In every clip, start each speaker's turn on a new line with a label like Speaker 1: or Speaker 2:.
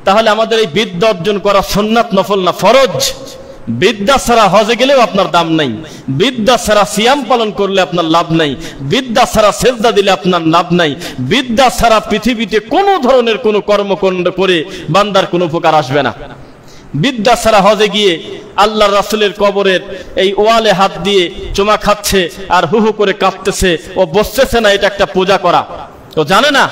Speaker 1: তাহলে আমাদের এই বিদ্যা অর্জন করা সুন্নাত নফল না ফরজ। বিদ্যা ছাড়া হজে গেলেও আপনার দাম নাই, বিদ্যা ছাড়া সিয়াম পালন করলে আপনার লাভ নাই, বিদ্যা ছাড়া সেজদা দিলে আপনার লাভ নাই, বিদ্যা ছাড়া পৃথিবীতে কোনো ধরনের কোনো কর্মকাণ্ড করে বান্দার কোনো উপকার আসবে না। বিদ্যা ছাড়া হজে গিয়ে আল্লাহ রাসূলের কবরের এই ওয়ালে হাত দিয়ে চুমা খাচ্ছে আর হু হু করে কাঁদতেছে, ও বসতেছে না এটা একটা পূজা করা। ও জানে না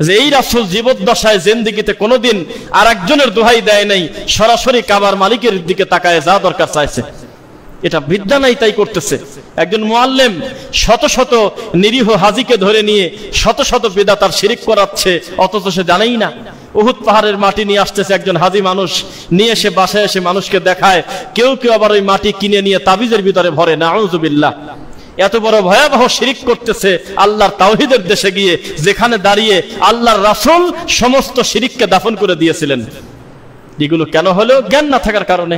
Speaker 1: যে এই রাসূল জীবদ্দশায় জিন্দেগিতে কোনোদিন আর একজনের দোহাই দেয় নাই, সরাসরি কাবার মালিকের দিকে তাকায় যা দরকার চাইছে। এটা বিদ্যা নাই তাই করতেছে। একজন মুআল্লিম শত শত নিরীহ হাজীকে ধরে নিয়ে শত শত বিদআত আর শিরক করাচ্ছে, অথচ সে জানেই না। উহুদ পাহাড়ের মাটি নিয়ে আসতেছে একজন হাজী মানুষ, নিয়ে এসে বাসায় এসে মানুষকে দেখায়, কেউ কেউ আবার ওই মাটি কিনে নিয়ে তাবিজের ভিতরে ভরে। নাউযুবিল্লাহ। এত বড় ভয়াবহ শিরক করতেছে আল্লাহর তাওহীদের দেশে গিয়ে, যেখানে দাঁড়িয়ে আল্লাহর রাসূল সমস্ত শিরককে দাফন করে দিয়েছিলেন। এগুলো কেন হলো? জ্ঞান না থাকার কারণে।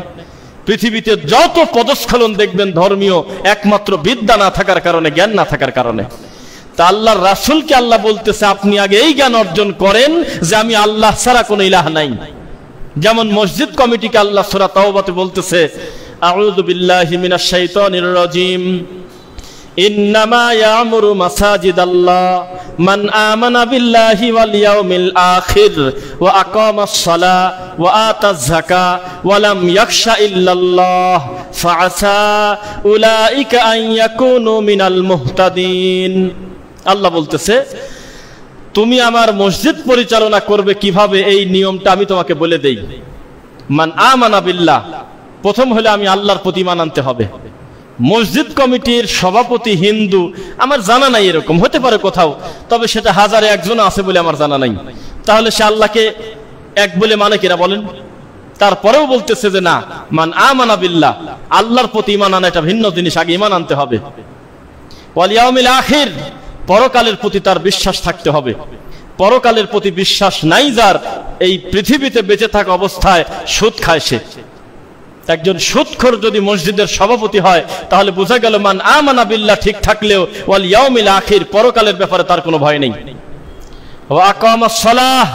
Speaker 1: পৃথিবীতে যত পদস্খলন দেখবেন ধর্মীয়, একমাত্র বিদ্যা না থাকার কারণে, জ্ঞান না থাকার কারণে। তা আল্লাহর রাসূলকে আল্লাহ বলতেছে আপনি আগে এই জ্ঞান অর্জন করেন যে আমি আল্লাহ ছাড়া কোনো ইলাহ নাই। যেমন মসজিদ কমিটিকে আল্লাহ সূরা তাওবাতে বলতেছে, আউযু বিল্লাহি মিনাশ শাইতানির রাজীম, ইন্নামা ইয়ামুরু মাসাজিদাল্লাহ মান আমানা বিল্লাহি ওয়াল ইয়াউমিল আখির ওয়া আকামাস সালাহ ওয়া আতাজ যাকাহ ওয়া লাম ইয়াখশা ইল্লাল্লাহ ফাআসা উলাইকা আন ইয়াকুনু মিনাল মুহতাদিন। আল্লাহ বলতেছে তুমি আমার মসজিদ পরিচালনা করবে কিভাবে, এই নিয়মটা আমি তোমাকে বলে দেই। মান আমানা বিল্লাহ, প্রথম হলে আমি আল্লাহর প্রতি ঈমান আনতে হবে। মসজিদ কমিটির সভাপতি হিন্দু, আমার জানা নাই, এরকম হতে পারে কোথাও, তবে সেটা হাজারে একজন আছে বলে আমার জানা নাই। তাহলে সে আল্লাহকে এক বলে মানে কিনা বলেন? তারপরেও বলতেছে যে না, মান আমানা বিল্লাহ, আল্লাহর প্রতি ঈমান আনা এটা ভিন্ন জিনিস, আগে ঈমান আনতে হবে। ওয়াল ইয়াউমিল আখির, পরকালের প্রতি তার বিশ্বাস থাকতে হবে। পরকালের প্রতি বিশ্বাস নাই যার, এই পৃথিবীতে বেঁচে থাকা অবস্থায় সুদ খায় সে। একজন সুদখোর যদি মসজিদের সভাপতি হয় তাহলে বোঝা গেল মান আমানা বিল্লাহ ঠিক থাকলেও ওয়াল ইয়াউমিল আখির, পরকালের ব্যাপারে তার কোনো ভয় নেই। ওয়া আকামাস সালাহ,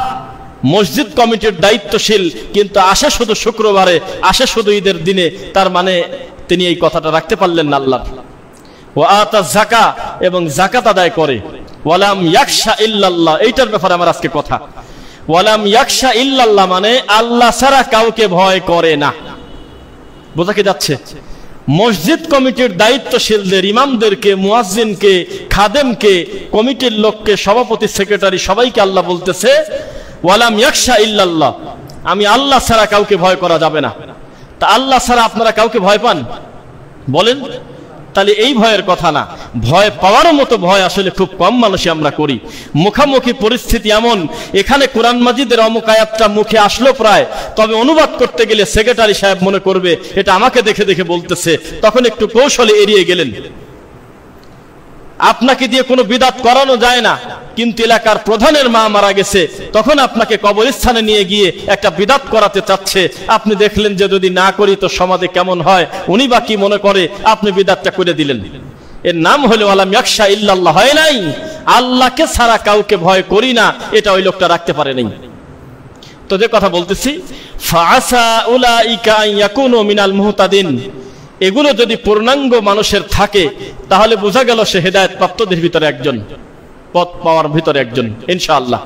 Speaker 1: মসজিদ কমিটির দায়িত্বশীল, কিন্তু আসে শুধু শুক্রবারে, আসে শুধু ঈদের দিনে, তার মানে তিনি এই কথাটা রাখতে পারলেন না আল্লাহ। ওয়া আতাজ যাকাহ, এবং যাকাত আদায় করে। ওয়া লাম ইয়াখশা ইল্লাল্লাহ, এইটার ব্যাপারে আমার আজকে কথা। ওয়া লাম ইয়াখশা ইল্লাল্লাহ মানে আল্লাহ ছাড়া কাউকে ভয় করে না। বোঝা কি যাচ্ছে? মসজিদ কমিটির দায়িত্বশীলদের, ইমামদেরকে, মুয়াজ্জিনকে, খাদেমকে, কমিটির লোককে, সভাপতি, সেক্রেটারি, সবাইকে আল্লাহ বলতেছে ওয়ালাম ইয়াখশা ইল্লাল্লাহ, আমি আল্লাহ ছাড়া কাউকে ভয় করা যাবে না। তা আল্লাহ ছাড়া আপনারা কাউকে ভয় পান বলেন? তাহলে এই ভয়ের কথা না, ভয় পাওয়ার মতো ভয় আসলে খুব কম মানুষই আমরা করি। মুখামুখি পরিস্থিতি এমন, এখানে কোরআন মাজিদের অমুক আয়াতটা মুখে আসলো প্রায়, তবে অনুবাদ করতে গেলে সেক্রেটারি সাহেব মনে করবে এটা আমাকে দেখে দেখে বলতেছে, তখন একটু কৌশলে এড়িয়ে গেলেন। আপনাকে দিয়ে কোনো বিদআত করানো যায় না, কিন্তু এলাকার প্রধানের মা মারা গেছে, তখন আপনাকে কবরস্থানে নিয়ে গিয়ে একটা বিদআত করাতে চাচ্ছে। আপনি দেখলেন যে যদি না করি তো সমাজে কেমন হয়, উনি বা কি মনে করে, আপনি বিদআতটা করে দিলেন। এর নাম হলো ওয়ালাম ইয়াখশা ইল্লাল্লাহ, হয় নাই আল্লাহকে ছাড়া কাউকে ভয় করি না, এটা ওই লোকটা রাখতে পারে নাই। তো যে কথা বলতেছি, ফাআসা উলাইকা আন ইয়াকুনু মিনাল মুহতাদিন, এগুলো যদি পূর্ণাঙ্গ মানুষের থাকে তাহলে বোঝা গেল সে হেদায়েত প্রাপ্তদের ভিতরে একজন, পথ পাওয়ার ভিতরে একজন ইনশাআল্লাহ।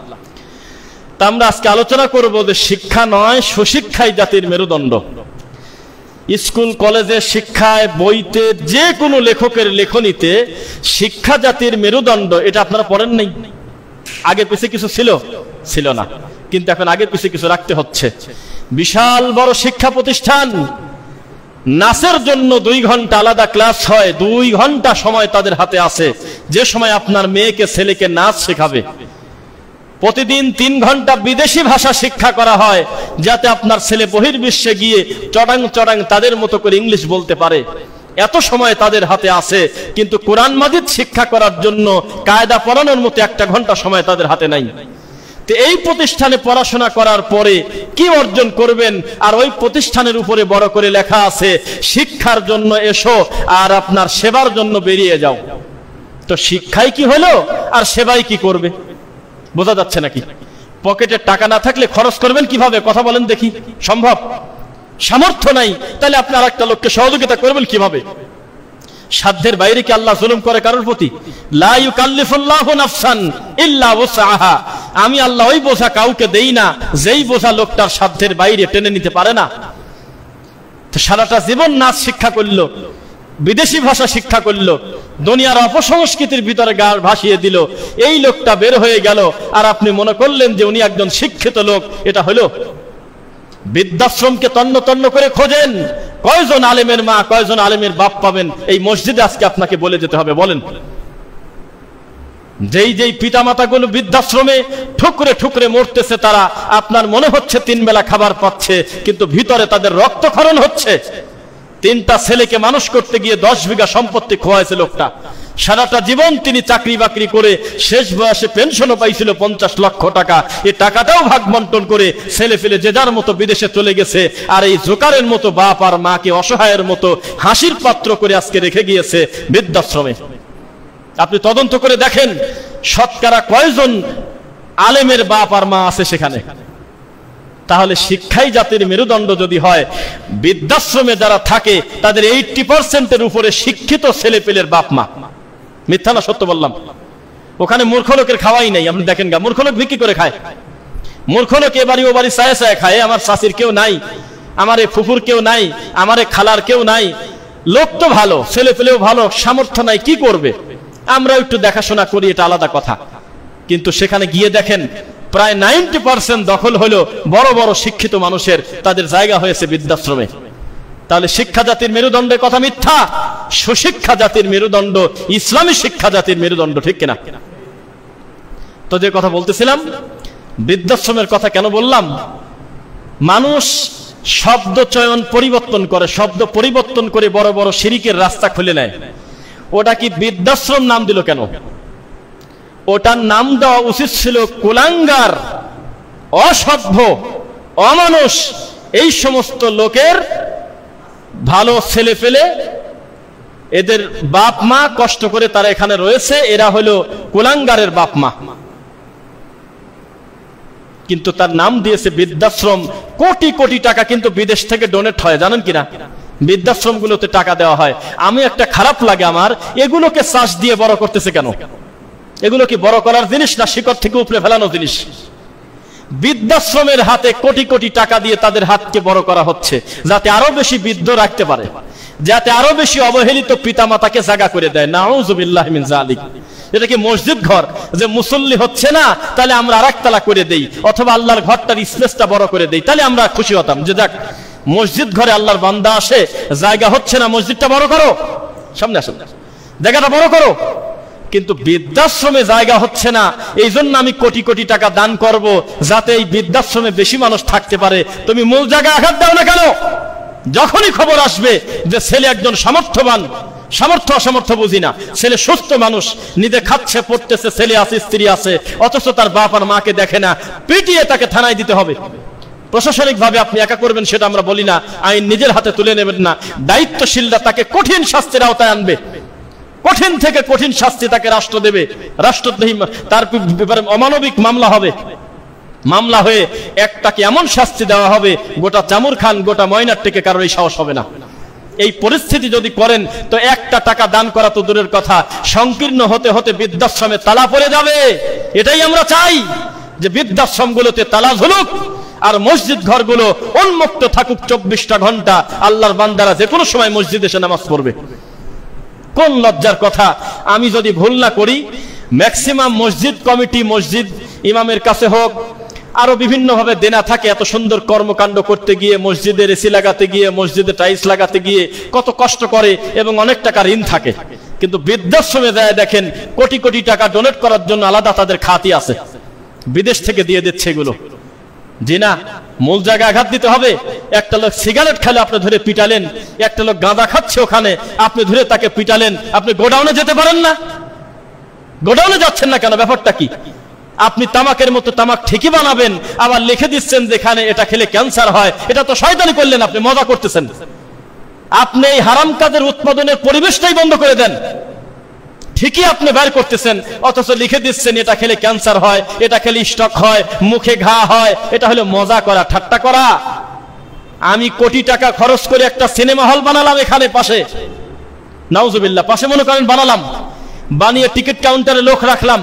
Speaker 1: তা আমরা আজকে আলোচনা করব যে শিক্ষা নয়, সুশিক্ষাই জাতির মেরুদণ্ড। স্কুল কলেজে শিক্ষায়, বইতে, যে কোনো লেখকের লেখনীতে শিক্ষা জাতির মেরুদণ্ড, এটা আপনারা পড়েন নাই? আগে পিছে কিছু ছিল না, কিন্তু এখন আগে পিছে কিছু রাখতে হচ্ছে। বিশাল বড় শিক্ষা প্রতিষ্ঠান, নাচের জন্য 2 ঘন্টা আলাদা ক্লাস হয়, 2 ঘন্টা সময় তাদের হাতে আছে, যে সময় আপনার মেয়েকে ছেলেকে নাচ শেখাবে। প্রতিদিন 3 ঘন্টা বিদেশি ভাষা শিক্ষা করা হয়, যাতে আপনার ছেলে বহির্বিশ্বে গিয়ে চড়াং চড়াং তাদের মতো করে ইংলিশ বলতে পারে। এত সময় তাদের হাতে আছে, কিন্তু কোরআন মাজিদ শিক্ষা করার জন্য, কায়দা পড়ানোর মতো 1 ঘন্টা সময় তাদের হাতে নাই। তো এই প্রতিষ্ঠানে পড়াশোনা করার পরে কি অর্জন করবেন? আর ওই প্রতিষ্ঠানের উপরে বড় করে লেখা আছে শিক্ষার জন্য এসো আর আপনার সেবার জন্য বেরিয়ে যাও। তো শিক্ষাই কি হলো আর সেবাই কি করবে? বোঝা যাচ্ছে নাকি? পকেটে টাকা না থাকলে খরচ করবেন কিভাবে? কথা বলেন দেখি, সম্ভব? সামর্থ্য নাই, তাহলে আপনি আরেকটা লোককে সহযোগিতা করবেন কিভাবে? সাধ্যের বাইরে কি আল্লাহ জুলুম করে কারোর প্রতি? লা ইউকাল্লিফুল্লাহু নাফসান ইল্লা উসআহা। আমি আল্লাহ ওই বোঝা কাউকে দেই না যেই বোঝা লোকটার সাধ্যের বাইরে টেনে নিতে পারে না। তো সারাটা জীবন নাচ শিক্ষা করলো, বিদেশি ভাষা শিক্ষা করলো, দুনিয়ার অপসংস্কৃতির ভিতরে গা ভাসিয়ে দিল, এই লোকটা বের হয়ে গেল, আর আপনি মনে করলেন যে উনি একজন শিক্ষিত লোক। এটা হলো? বৃদ্ধাশ্রমকে তন্ন তন্ন করে খোঁজেন, কয়জন আলেমের মা, কয়জন আলেমের বাপ পাবেন এই মসজিদে আজকে আপনাকে বলে যেতে হবে। বলেন, যেই যেই পিতামাতা গুলো বৃদ্ধাশ্রমে ঠুকরে ঠুকরে মরতেছে, তারা আপনার মনে হচ্ছে 3 বেলা খাবার পাচ্ছে, কিন্তু ভিতরে তাদের রক্তক্ষরণ হচ্ছে। 3টা ছেলেকে মানুষ করতে গিয়ে 10 বিঘা সম্পত্তি খোয়াইছে লোকটা। সারাটা জীবন তিনি চাকরি বাকরি করে শেষ বয়সে পেনশনও পাইছিল 50 লক্ষ টাকা। এই টাকাটাও ভাগ বন্টন করে ছেলে ফেলে যে যার মতো বিদেশে চলে গেছে, আর এই জোকারের মতো বাপ আর মাকে অসহায়ের মতো হাসির পাত্র করে আজকে রেখে গিয়েছে বৃদ্ধাশ্রমে। আপনি তদন্ত করে দেখেন শতকরা কয়জন আলেমের বাপ আর মা আছে সেখানে। তাহলে শিক্ষাই জাতির মেরুদণ্ড যদি হয়, বৃদ্ধাশ্রমে যারা থাকে তাদের 80% উপরে শিক্ষিত ছেলে পেলের বাপ মা। মিথ্যা না সত্য বললাম? ওখানে মূর্খ লোকের খাওয়াই নাই। আপনি দেখেন গা, মূর্খ লোক বিক্রি করে খায়, মূর্খ লোক এ বাড়ি ও বাড়ি চায়ে চায়ে খায়। আমার শাশির কেউ নাই, আমার এই ফুফুর কেউ নাই, আমার এই খালার কেউ নাই। লোক তো ভালো, ছেলে পেলেও ভালো, সামর্থ্য নাই, কি করবে? আমরা একটু দেখাশোনা করি, এটা আলাদা কথা। কিন্তু সেখানে গিয়ে দেখেন প্রায় 90% দখল হলো বড় বড় শিক্ষিত মানুষের, তাদের জায়গা হয়েছে বৃদ্ধাশ্রমে। তাহলে শিক্ষা জাতির মেরুদণ্ডের কথা মিথ্যা। সুশিক্ষা জাতির মেরুদণ্ড, ইসলামী শিক্ষা জাতির মেরুদণ্ড, ঠিক কিনা? তো যে কথা বলতেছিলাম, বৃদ্ধাশ্রমের কথা কেন বললাম? মানুষ শব্দ চয়ন পরিবর্তন করে, শব্দ পরিবর্তন করে বড় বড় শিরিকের রাস্তা খুলে নেয়। ওটা কি বৃদ্ধাশ্রম নাম দিল কেন? ওটার নাম দেওয়া উচিত ছিল কুলাঙ্গার, অসভ্য, অমানুষ, এই সমস্ত লোকের ভালো ছেলে ফেলে, এদের বাপ মা কষ্ট করে তারা এখানে রয়েছে, এরা হলো কুলাঙ্গারের বাপ মা। কিন্তু তার নাম দিয়েছে বৃদ্ধাশ্রম। কোটি কোটি টাকা কিন্তু বিদেশ থেকে ডোনেট হয়, জানেন কিনা? বৃদ্ধাশ্রমগুলোতে টাকা দেওয়া হয়। আমি একটা খারাপ লাগে আমার, এগুলোকে চাষ দিয়ে বড় করতেছে কেন? এগুলো কি বড় করার জিনিস না শিকড় থেকে উপরে ফেলানো জিনিস? বৃদ্ধাশ্রমের হাতে কোটি কোটি টাকা দিয়ে তাদের হাতকে বড় করা হচ্ছে, যাতে আরো বেশি বৃদ্ধ রাখতে পারে, যাতে আরো বেশি অবহেলিত পিতামাতাকে জায়গা করে দেয়। নাউযুবিল্লাহি মিন যালিক। এটা কি মসজিদ ঘর যে মুসল্লি হচ্ছে না, তাহলে আমরা আরেকতলা করে দেই, অথবা আল্লাহর ঘরটার স্পেসটা বড় করে দেই, তাহলে আমরা খুশি হতাম যে যাক মসজিদ ঘরে আল্লাহর বান্দা আসে, জায়গা হচ্ছে না, মসজিদটা বড় করো, সামনে আসো, জায়গাটা বড় করো। কিন্তু বৃদ্ধাশ্রমে জায়গা হচ্ছে না, এই জন্য আমি কোটি কোটি টাকা দান করব, যাতে এই বৃদ্ধাশ্রমে বেশি মানুষ থাকতে পারে। তুমি মূল জায়গায় আঘাত দাও না কেন? যখনই খবর আসবে যে ছেলে একজন সামর্থ্যবান, সামর্থ্য অসামর্থ্য বুঝি না, ছেলে সুস্থ মানুষ, নিজে খাচ্ছে পড়তেছে, ছেলে আছে, স্ত্রী আছে, অথচ তার বাপ আর মাকে দেখে না, পিটিয়ে তাকে থানায় দিতে হবে। প্রশাসনিক ভাবে আপনি একা করবেন সেটা আমরা বলি না, আইন নিজের হাতে তুলে নেবেন না, দায়িত্বশীলরা তাকে কঠিন শাস্তির আওতায় আনবে, কঠিন থেকে কঠিন শাস্তি তাকে রাষ্ট্র দেবে। রাষ্ট্রদ্রোহী তার ব্যাপারে অমানবিক মামলা হবে, মামলা হয়ে একটাকে এমন শাস্তি দেওয়া হবে, গোটা চামুর খান, গোটা ময়নার থেকে কারোর এই সাহস হবে না। এই পরিস্থিতি যদি করেন তো একটা টাকা দান করা তো দূরের কথা, সংকীর্ণ হতে হতে বৃদ্ধাশ্রমে তালা পড়ে যাবে। এটাই আমরা চাই, যে বৃদ্ধাশ্রমগুলোতে তালা ঝুলুক, আর মসজিদ ঘরগুলো উন্মুক্ত থাকুক 24টা ঘন্টা। আল্লাহর বান্দারা যে কোনো সময় মসজিদে এসে নামাজ পড়বে। কোন লজ্জার কথা! আমি যদি ভুল না করি, ম্যাক্সিমাম মসজিদ কমিটি, মসজিদ ইমামের কাছে হোক, আরো বিভিন্ন ভাবে দেনা থাকে। এত সুন্দর কর্মকাণ্ড করতে গিয়ে, মসজিদের এসি লাগাতে গিয়ে, মসজিদে টাইলস লাগাতে গিয়ে কত কষ্ট করে, এবং অনেক টাকা ঋণ থাকে। কিন্তু বৃদ্ধাশ্রমে যায় দেখেন কোটি কোটি টাকা ডোনেট করার জন্য আলাদা তাদের খাতি আছে, বিদেশ থেকে দিয়ে দিচ্ছে এগুলো। জি না, মূল জায়গায় আঘাত দিতে হবে। একটা লোক সিগারেট খেলে আপনি ধরে পিটালেন, একটা লোক গাঁদা খাচ্ছে ওখানে, আপনি ধরে তাকে পিটালেন। আপনি গোডাউনে যেতে পারেন না? গোডাউনে যাচ্ছেন না কেন? ব্যাপারটা কি? আপনি তামাকের মতো তামাক ঠিকই বানাবেন, আবার লিখে দিচ্ছেন যেখানে এটা খেলে ক্যান্সার হয়। এটা তো শয়তানি করলেন, আপনি মজা করতেছেন। আপনি এই হারাম কাজের উৎপাদনের পরিবেশটাই বন্ধ করে দেন। ঠিকই আপনি বের করতেছেন, অথচ লিখে দিচ্ছেন এটা খেলে ক্যান্সার হয়, এটা খেলে স্ট্রোক হয়, মুখে ঘা হয়। এটা হলো মজা করা, ঠাট্টা করা। আমি কোটি টাকা খরচ করে একটা সিনেমা হল বানালাম এখানে পাশে, নাউজুবিল্লাহ, পাশে মনে করেন বানালাম, বানিয়ে টিকিট কাউন্টারে লোক রাখলাম,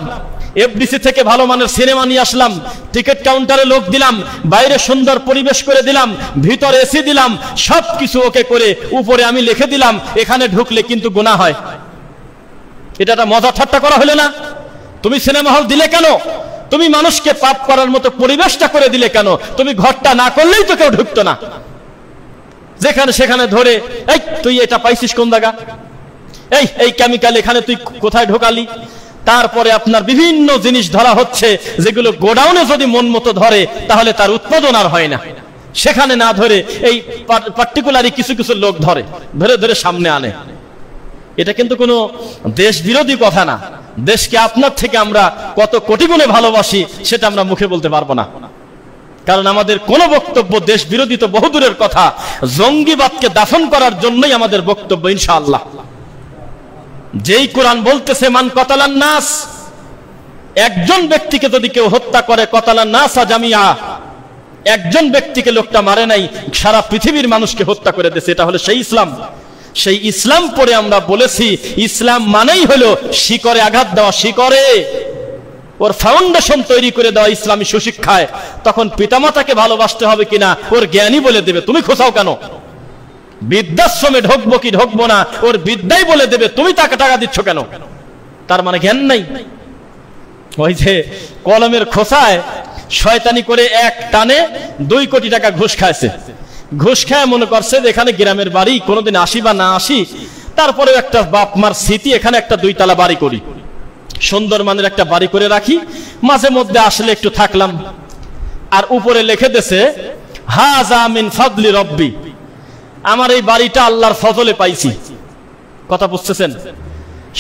Speaker 1: এফডিসি থেকে ভালো মানের সিনেমা নিয়ে আসলাম, টিকিট কাউন্টারে লোক দিলাম, বাইরে সুন্দর পরিবেশ করে দিলাম, ভিতরে এসি দিলাম, সবকিছু ওকে করে উপরে আমি লিখে দিলাম এখানে ঢুকলে কিন্তু গুনাহ হয়। এটা একটা মজা ঠাট্টা করা হলো না? তুমি সিনেমা হল দিলে কেন? তুমি মানুষকে পাপ করার মতো পরিবেশটা করে দিলে কেন? তুমি ঘরটা না করলেই তো কেউ ঢুকতো না। যেখানে সেখানে ধরে, এই তুই এটা পাইছিস কোন জায়গা, এই কেমিক্যাল এখানে তুই কোথায় ঢোকালি? তারপরে আপনার বিভিন্ন জিনিস ধরা হচ্ছে যেগুলো গোডাউনে যদি মন মতো ধরে তাহলে তার উৎপাদন আর হয় না। সেখানে না ধরে এই পার্টিকুলারই কিছু কিছু লোক ধরে ধরে ধরে সামনে আনে। এটা কিন্তু কোনো দেশ বিরোধী কথা না। দেশকে আপনার থেকে আমরা কত কোটি গুণে ভালোবাসি সেটা আমরা মুখে বলতে পারবো না, কারণ আমাদের কোন বক্তব্য দেশ বিরোধী তো বহুদূরের কথা। জঙ্গিবাদকে দাফন করার জন্যই আমাদের বক্তব্য ইনশাআল্লাহ। যেই কোরআন বলতেছে মান কতালান নাস, একজন ব্যক্তিকে যদি কেউ হত্যা করে, কতালান নাসা জামিয়া, একজন ব্যক্তিকে লোকটা মারে নাই, সারা পৃথিবীর মানুষকে হত্যা করে দিয়েছে। এটা হলো সেই ইসলাম। সেই ইসলাম পরে আমরা বলেছি ইসলাম মানেই হলো শিকড়ে আঘাত দেওয়া, শিকড়ে ওর ফাউন্ডেশন তৈরি করে দেওয়া ইসলামী সুশিক্ষায়। তখন পিতামাতাকে ভালোবাসতে হবে কিনা ওর জ্ঞানী বলে দেবে, তুমি খোঁচাও কেন? বৃদ্ধাশ্রমে ঢুকবো কি ঢুকবো না ওর বিদ্যাই বলে দেবে, তুমি তাকে টাকা দিচ্ছ কেন? তার মানে জ্ঞান নাই। ওই যে কলমের খোসায় শয়তানি করে এক টানে 2 কোটি টাকা ঘুষ খাইছে। ঘুষ খায় মনে করছে যে এখানে গ্রামের বাড়ি, কোনোদিন আসি বা না আসি, তারপরে একটা বাপ মার স্মৃতি, এখানে একটা 2 তলা বাড়ি করি, সুন্দর মানের একটা বাড়ি করে রাখি, মাঝে মধ্যে আসলে একটু থাকলাম। আর উপরে লিখে দিয়েছে হাযা মিন ফাদলি রব্বি, আমার এই বাড়িটা আল্লাহর ফজলে পাইছি। কথা বুঝতেছেন?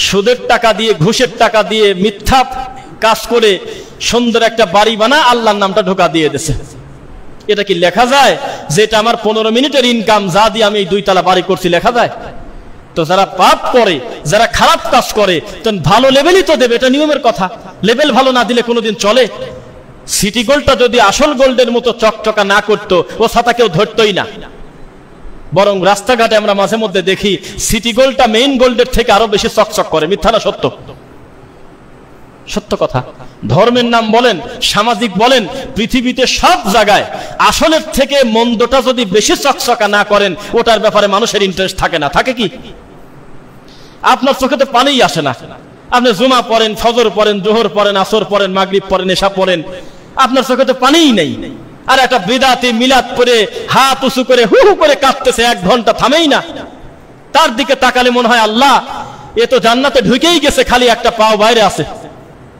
Speaker 1: সুদের টাকা দিয়ে, ঘুষের টাকা দিয়ে, মিথ্যা কাজ করে সুন্দর একটা বাড়ি বানা আল্লাহর নামটা ঢোকা দিয়ে দিয়েছে। এটা কি লেখা যায় যে এটা আমার 15 মিনিটের ইনকাম, যা দিয়ে আমি এই 2 তলা বাড়ি করছি? লেখা যায়? তো যারা পাপ করে, যারা খারাপ কাজ করে, তখন ভালো লেভেলই তো দেবে, এটা নিয়মের কথা। লেভেল ভালো না দিলে কোনোদিন চলে? সিটি গোল্ডটা যদি আসল গোল্ডের মতো চকচকা না করতো, ও ছাতা কেউ ধরতই না। বরং রাস্তাঘাটে আমরা মাঝে মধ্যে দেখি সিটি গোল্ডটা মেইন গোল্ডের থেকে আরো বেশি চকচক করে। মিথ্যা না সত্য? সত্য কথা। ধর্মের নাম বলেন, সামাজিক বলেন, পৃথিবীতে সব জায়গায় আসলের থেকে মন্দটা যদি বেশি চকচকা না করেন, ওটার ব্যাপারে মানুষের ইন্টারেস্ট থাকে না। থাকে কি? আপনার চোখে তো পানিই আসে না। আপনি জুমা পড়েন, ফজর পড়েন, জোহর পড়েন, আসর পড়েন, মাগরিব পড়েন, এশা পড়েন, আপনার চোখে তো পানিই নেই। আর একটা বিদাতি মিলাদ পড়ে হাত উঁচু করে হু হু করে কাঁদতেছে, 1 ঘন্টা থামেই না। তার দিকে তাকালে মনে হয় আল্লাহ এ তো জান্নাতে ঢুকেই গেছে, খালি একটা পাও বাইরে আছে।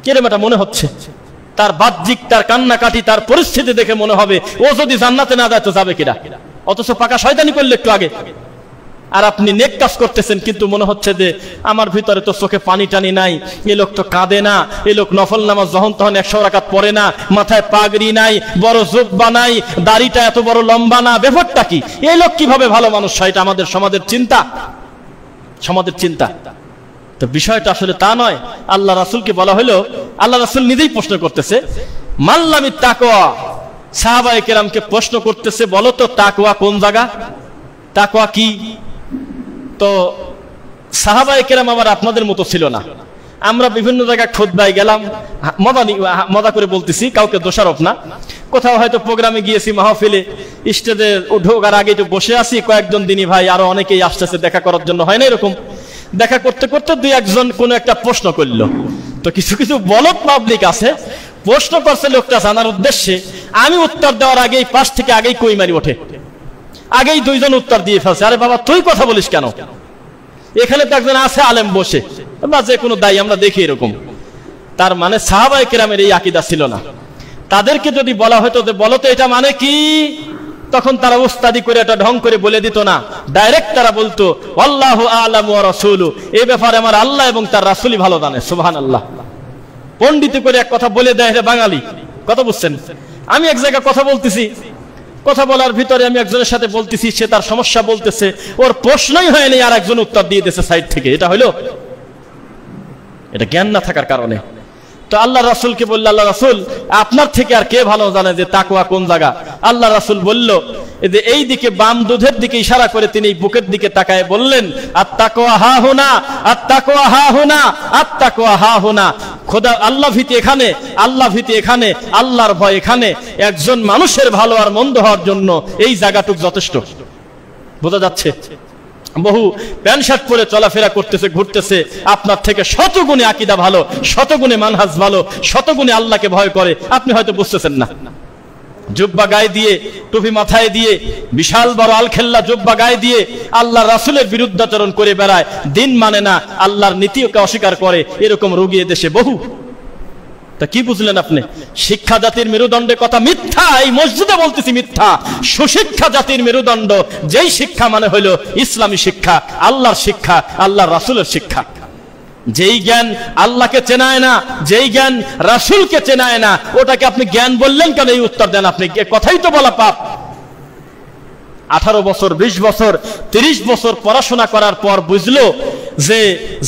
Speaker 1: কিরকম এটা মনে হচ্ছে? তার বাহ্যিক, তার কান্নাকাটি, তার পরিস্থিতি দেখে মনে হবে ও যদি জান্নাতে না যায় তো যাবে কিনা। অথচ পাকা শয়তানি করলে একটু আগে। আর আপনি নেক কাজ করতেছেন, কিন্তু মনে হচ্ছে যে আমার ভিতরে তো চোখে পানি টানি নাই, এ লোক তো কাঁদে না, এ লোক নফল নামাজ যখন তখন 100 রাকাত পড়ে না, মাথায় পাগড়ি নাই, বড় জুব্বা নাই, দাড়িটা এত বড় লম্বা না, ব্যাপারটা কি? এই লোক কিভাবে ভালো মানুষ হয়? এটা আমাদের সমাজের চিন্তা, সমাজের চিন্তা। তো বিষয়টা আসলে তা নয়। আল্লাহ রাসূলকে বলা হলো, আল্লাহ রাসূল নিজেই প্রশ্ন করতেছে মাল্লামিত তাকওয়া। সাহাবায়ে কেরামকে প্রশ্ন করতেছে, বলো তো তাকওয়া কোন জায়গা, তাকওয়া কি? তো সাহাবায়ে কেরাম আবার আপনাদের মতো ছিল না। আমরা বিভিন্ন জায়গায় খুতবায় গেলাম, মজা করে বলতেছি, কাউকে দোষারোপ না। কোথাও হয়তো প্রোগ্রামে গিয়েছি, মাহফিলে, স্টেজে ঢোকার আগে তো বসে আছি, কয়েকজন দিনই ভাই আরো অনেকেই আসতেছে দেখা করার জন্য, হয় না এরকম? দেখা করতে করতে 2-1 কোন একটা প্রশ্ন করলো। তো কিছু কিছু বলদ পাবলিক আছে, প্রশ্ন করছে লোকটা জানার উদ্দেশ্যে, আমি উত্তর দেওয়ার আগেই পাশ থেকে আগেই কই মারি ওঠে, আগেই 2 জন উত্তর দিয়ে ফেলছে। আরে বাবা তুই কথা বলিস কেন? এখানে তো একজন আছে আলেম বসে, বা যে কোনো দায়ী, আমরা দেখি এরকম। তার মানে সাহাবায়ে কেরামের এই আকীদা ছিল না। তাদেরকে যদি বলা হতো যে বলো তো এটা মানে কি, তখন তারা উস্তাদি করে এটা ঢং করে বলে দিত না, ডাইরেক্ট তারা বলতো আল্লাহু আ'লামু ওয়া রাসূলু, এই ব্যাপারে আমার আল্লাহ এবং তার রাসূলই ভালো জানে। সুবহানাল্লাহ। পণ্ডিত করে এক কথা বলে দেয়, এটা বাঙালি কথা। বুঝছেন? আমি এক জায়গায় কথা বলতেছি, কথা বলার ভিতরে আমি একজনের সাথে বলতেছি, সে তার সমস্যা বলতেছে, ওর প্রশ্নই হয়নি আর একজন উত্তর দিয়ে দিয়েছে সাইড থেকে। এটা হলো এটা জ্ঞান না থাকার কারণে। তো আল্লাহ রাসূলকে বলল, আল্লাহ রাসূল আপনার থেকে আর কে ভালো জানে যে তাকওয়া কোন জায়গা? আল্লাহ রাসূল বলল যে এই দিকে বাম দুধের দিকে ইশারা করে তিনি বুকের দিকে তাকায় বললেন, আত-তাকওয়া হা হুনা, আত-তাকওয়া হা হুনা, আত-তাকওয়া হা হুনা। খোদা আল্লাহ ভীতি এখানে, আল্লাহ ভীতি এখানে, আল্লাহর ভয় এখানে। একজন মানুষের ভালো আর মন্দ হওয়ার জন্য এই জায়গাটুক যথেষ্ট। বোঝা যাচ্ছে? বহু প্যান্ট শার্ট পরে চলাফেরা করতেছে, ঘুরতেছে, আপনার থেকে শতগুণে আকীদা ভালো, শতগুণে মানহাজ ভালো, শতগুণে আল্লাহকে ভয় করে, আপনি হয়তো বুঝতেছেন না। জুব্বা গায়ে দিয়ে, টুপি মাথায় দিয়ে, বিশাল বড় আলখেল্লা জুব্বা গায়ে দিয়ে আল্লাহ রাসূলের বিরুদ্ধাচরণ করে বেড়ায়, দিন মানে না, আল্লাহর নীতিকে অস্বীকার করে, এরকম রোগী দেশে বহু। তা কি বুঝলেন আপনি? শিক্ষা জাতির মেরুদণ্ডের কথা মিথ্যা, এই মসজিদে বলতেছি মিথ্যা। সুশিক্ষা জাতির মেরুদণ্ড, যেই শিক্ষা মানে হইল ইসলামী শিক্ষা, আল্লাহর শিক্ষা, আল্লাহর রাসূলের শিক্ষা। যেই জ্ঞান আল্লাহকে চেনায় না, যেই জ্ঞান রাসূলকে চেনায় না, ওটাকে আপনি জ্ঞান বললেন কেন? এই উত্তর দেন আপনি। কথাই তো বলা পাপ। 18 বছর, 20 বছর, 30 বছর পড়াশোনা করার পর বুঝলো যে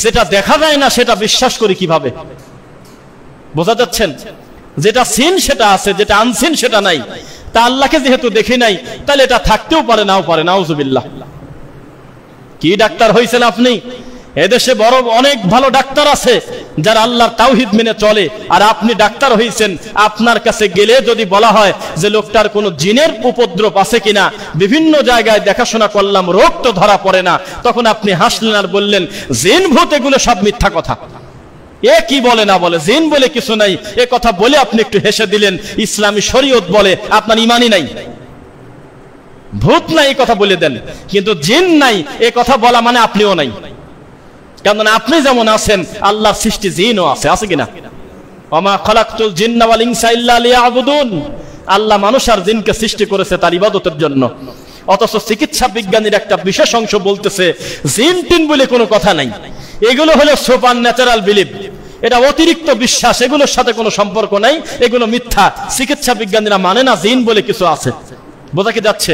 Speaker 1: যেটা দেখা যায় না সেটা বিশ্বাস করি কিভাবে? বোঝা যাচ্ছেন? যেটা সিন সেটা আছে, যেটা আনসিন সেটা নাই। তা আল্লাহকে যেহেতু দেখি নাই, তাহলে এটা থাকতেও পারে, নাও পারে। নাউজুবিল্লাহ। কি ডাক্তার হয়েছেন আপনি? এদেশে বড় অনেক ভালো ডাক্তার আছে যারা আল্লাহর তাওহীদ মেনে চলে, আর আপনি ডাক্তার হয়েছেন। আপনার কাছে গেলে যদি বলা হয় যে লোকটার কোনো জিনের উপদ্রব আছে কিনা, বিভিন্ন জায়গায় দেখাশোনা করলাম, রোগ তো ধরা পড়ে না, তখন আপনি হাসলেন আর বললেন জিন ভূত এগুলো সব মিথ্যা কথা। এ কি বলে না বলে, জিন বলে কিছু নাই, এ কথা বলে আপনি একটু হেসে দিলেন। ইসলামী শরীয়ত বলে আপনার ইমানই নাই। ভূত নাই এই কথা বলে দেন, কিন্তু জিন নাই এ কথা বলা মানে আপনিও নাই। কারণ আপনি যেমন আছেন আল্লাহর সৃষ্টি জিনও আছে, আছে কিনা? ওমা খালাকতুল জিন্না ওয়াল ইনসা ইল্লা লিয়াবুদুন। আল্লাহ মানুষ আর জিনকে সৃষ্টি করেছে তার ইবাদতের জন্য। অথচ চিকিৎসা বিজ্ঞানীর একটা বিশেষ অংশ বলতেছে জিন টিন বলে কোনো কথা নাই, এগুলো হলো সুপার ন্যাচারাল বিলিভ, এটা অতিরিক্ত বিশ্বাস, এগুলোর সাথে কোনো সম্পর্ক নাই, এগুলো মিথ্যা। চিকিৎসা বিজ্ঞানীরা মানে না জিন বলে কিছু আছে। বোঝা কি যাচ্ছে?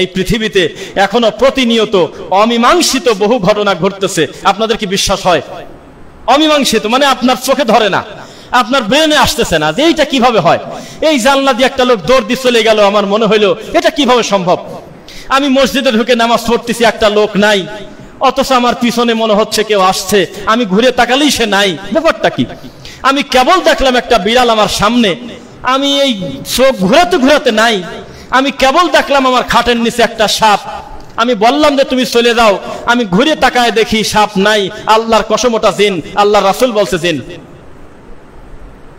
Speaker 1: এই পৃথিবীতে এখনো প্রতিনিয়ত অমীমাংসিত বহু ঘটনা ঘটতেছে। আপনাদের কি বিশ্বাস হয়? অমীমাংসিত মানে আপনার চোখে ধরে না, আপনার ব্রেনে আসতেছে না যে এইটা কিভাবে হয়। এই জানলা দিয়ে একটা লোক দৌড় দিয়ে চলে গেল, আমার মনে হইলো এটা কিভাবে সম্ভব। আমি মসজিদে ঢুকে নামাজ পড়তেছি, একটা লোক নাই, অথচ আমার পিছনে মনে হচ্ছে কেউ আসছে, আমি ঘুরে তাকালেই সে নাই। ব্যাপারটা কি? আমি কেবল দেখলাম একটা বিড়াল আমার সামনে, আমি এই চোখ ঘুরাতে ঘুরাতে নাই, আমি কেবল দেখলাম আমার খাটের নিচে একটা সাপ, আমি বললাম যে তুমি চলে যাও, আমি ঘুরে তাকায় দেখি সাপ নাই। আল্লাহর কসম ওটা জিন, আল্লাহর রাসূল বলছে জিন।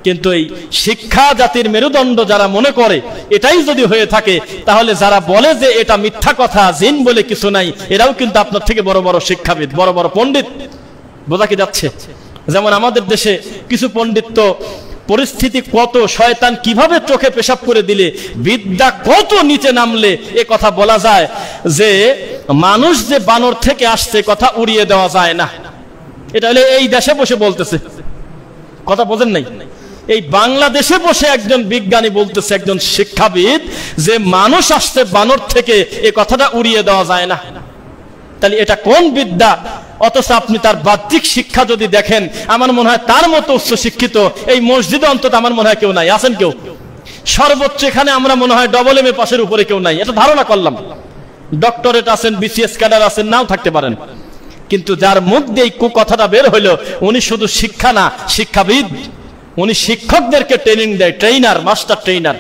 Speaker 1: কিন্তু এই শিক্ষা জাতির মেরুদণ্ড যারা মনে করে এটাই যদি হয়ে থাকে, তাহলে যারা বলে যে এটা মিথ্যা কথা, জিন বলে কিছু নাই, এরাও কিন্তু আপনার থেকে বড় বড় শিক্ষাবিদ, বড় বড় পণ্ডিত। বোঝা কি যাচ্ছে? যেমন আমাদের দেশে কিছু পণ্ডিত তো পরিস্থিতি কত, শয়তান কিভাবে চোখে পেশাব করে দিলে, বিদ্যা কত নিচে নামলে এ কথা বলা যায় যে মানুষ যে বানর থেকে আসছে কথা উড়িয়ে দেওয়া যায় না। এটা হলে এই দেশে বসে বলতেছে, কথা বোঝেন নাই? এই বাংলাদেশে বসে একজন বিজ্ঞানী বলতেছে, একজন শিক্ষাবিদ, যে মানুষ আসছে বানর থেকে, এ কথাটা উড়িয়ে দেওয়া যায় না। তাহলে এটা কোন বিদ্যা? অথচ আপনি তার বাহ্যিক শিক্ষা যদি দেখেন, আমার মনে হয় তার মতো উচ্চ শিক্ষিত এই মসজিদে অন্তত আমার মনে হয় কেউ নাই। আছেন কেউ? সর্বোচ্চ এখানে আমরা মনে হয় ডবল MA পাশের উপরে কেউ নাই, এটা ধারণা করলাম। ডক্টরেট আছেন, BCS ক্যাডার আছেন, নাও থাকতে পারেন, কিন্তু যার মুখ দিয়ে এই কথাটা বের হইলো, উনি শুধু শিক্ষা না, শিক্ষাবিদ। উনি শিক্ষকদেরকে ট্রেনিং দেয়, ট্রেইনার, মাস্টার ট্রেইনার।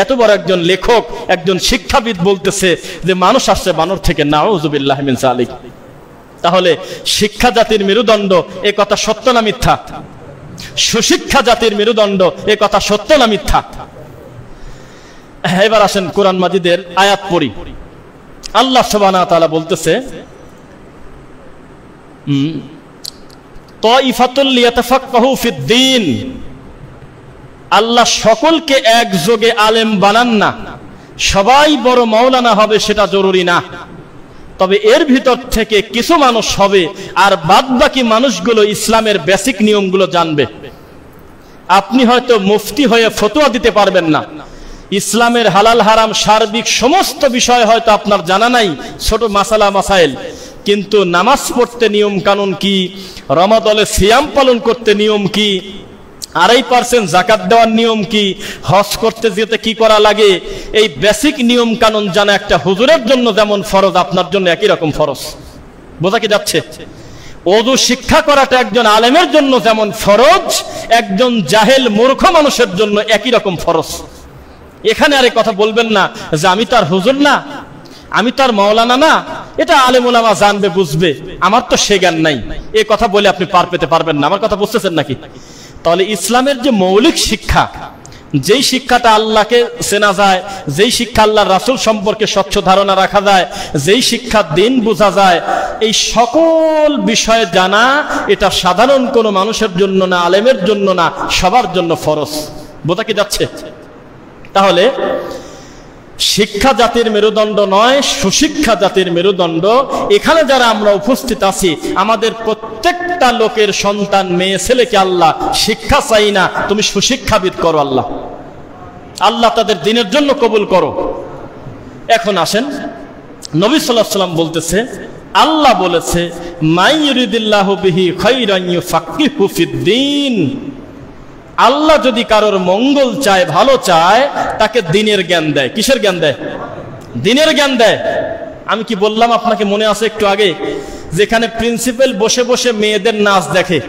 Speaker 1: এত বড় একজন লেখক, একজন শিক্ষাবিদ বলতেছে যে মানুষ আসছে বানর থেকে। নাউযুবিল্লাহ মিন যালিক। তাহলে শিক্ষা জাতির মেরুদণ্ড, এ কথা সত্য না মিথ্যা? সুশিক্ষা জাতির মেরুদণ্ড, এ কথা সত্য না মিথ্যা? এবার আসেন কোরআন মাজিদের আয়াত পড়ি। আল্লাহ সুবহানাহু ওয়া তাআলা বলতেছে, তাইফাতুল লিয়াতাফাক্কাহু ফিদ্দীন। আল্লাহ সকলকে একযোগে আলেম বানান না, সবাই বড় মাওলানা হবে সেটা জরুরি না, তবে এর ভিতর থেকে কিছু মানুষ হবে, আর বাদবাকি মানুষগুলো ইসলামের বেসিক নিয়মগুলো জানবে। আপনি হয়তো মুফতি হয়ে ফতোয়া দিতে পারবেন না, ইসলামের হালাল হারাম সার্বিক সমস্ত বিষয় হয়তো আপনার জানা নাই, ছোট মাসালা মাসাইল, কিন্তু নামাজ পড়তে নিয়ম কানুন কি, রমাদানে সিয়াম পালন করতে নিয়ম কি, 2.5% যাকাত দেওয়ার নিয়ম কি, হজ করতে যেতে কি করা লাগে, এই বেসিক নিয়ম কানুন জানা একটা হুজুরের জন্য যেমন ফরজ, আপনার জন্য একই রকম ফরজ। বোঝা কি যাচ্ছে? ওযু শিক্ষা করাটা একজন আলেমের জন্য যেমন ফরজ, একজন জাহেল মূর্খ মানুষের জন্য একই রকম ফরজ। এখানে আরে কথা বলবেন না যে আমি তার হুজুর না, আমি তার মাওলানা না, এটা আলেম ওলামা জানবে বুঝবে, আমার তো সে জ্ঞান নাই, এই কথা বলে আপনি পার পেতে পারবেন না। আমার কথা বুঝতেছেন নাকি? তাহলে ইসলামের যে মৌলিক শিক্ষা, যেই শিক্ষাটা আল্লাহকে চেনা যায়, যেই শিক্ষা আল্লাহর রাসূল সম্পর্কে স্বচ্ছ ধারণা রাখা যায়, যেই শিক্ষা দিন বোঝা যায়, এই সকল বিষয়ে জানা এটা সাধারণ কোনো মানুষের জন্য না, আলেমের জন্য না, সবার জন্য ফরজ। বোঝা কি যাচ্ছে? তাহলে শিক্ষা জাতির মেরুদণ্ড নয়, সুশিক্ষা জাতির মেরুদণ্ড। এখানে যারা আমরা উপস্থিত আছি, আমাদের প্রত্যেকটা লোকের সন্তান মেয়ে ছেলেকে আল্লাহ শিক্ষা চাই না, তুমি সুশিক্ষাবিদ করো আল্লাহ, আল্লাহ তাদের দিনের জন্য কবুল করো। এখন আসেন, নবী সাল্লাল্লাহু আলাইহি ওয়াসাল্লাম বলতেছে, আল্লাহ বলেছে, মাই ইউরিদিল্লাহু বিহি খায়রান ইউফাক্কিহু ফিদ্দীন। আল্লাহ যদি কারোর মঙ্গল চায়, ভালো চায়, তাকে দিনের জ্ঞান দেয়। কিসের জ্ঞান দেয়? দিনের জ্ঞান দেয়। আমি কি বললাম আপনাকে মনে আছে একটু আগে, যেখানে প্রিন্সিপাল বসে বসে মেয়েদের নাচ দেখে,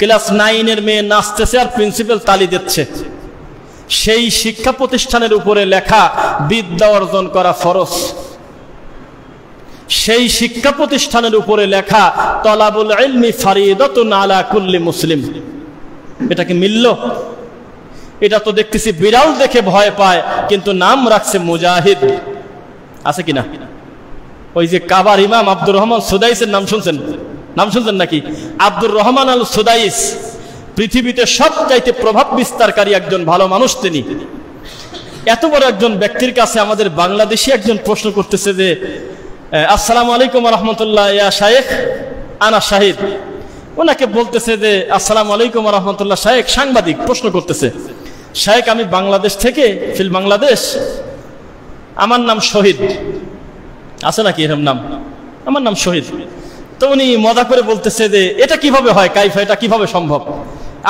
Speaker 1: ক্লাস 9-এর মেয়ে নাচতেছে আর প্রিন্সিপাল তালি দিচ্ছে, সেই শিক্ষা প্রতিষ্ঠানের উপরে লেখা বিদ্যা অর্জন করা ফরজ। সেই শিক্ষা প্রতিষ্ঠানের উপরে লেখা তলাবুল ইলমি ফারিদাতুন আলা কুল্লি মুসলিম। এটা কি মিলল? এটা তো দেখতেছি বিড়াল দেখে ভয় পায়, কিন্তু নাম রাখছে মুজাহিদ। আছে কিনা? ওই যে কাবার ইমাম আব্দুর রহমান সুদাইসের নাম শুনছেন? নাম শুনছেন নাকি? আব্দুর রহমান আল সুদাইস পৃথিবীতে সবচাইতে প্রভাব বিস্তারকারী একজন ভালো মানুষ। তিনি এত বড় একজন ব্যক্তির কাছে আমাদের বাংলাদেশি একজন প্রশ্ন করতেছে যে, আসসালামু আলাইকুম ওয়া রাহমাতুল্লাহ ইয়া শাইখ আনা শাহিদ। ওনাকে বলতেছে যে আসসালামু আলাইকুম ওয়া রাহমাতুল্লাহ। শাইখ সাংবাদিক প্রশ্ন করতেছে, শাইখ আমি বাংলাদেশ থেকে, ফিল বাংলাদেশ, আমার নাম শহীদ। আছে নাকি এরকম নাম? আমার নাম শহীদ। তো উনি মজা করে বলতেছে যে এটা কিভাবে হয়, কাইফা, এটা কিভাবে সম্ভব?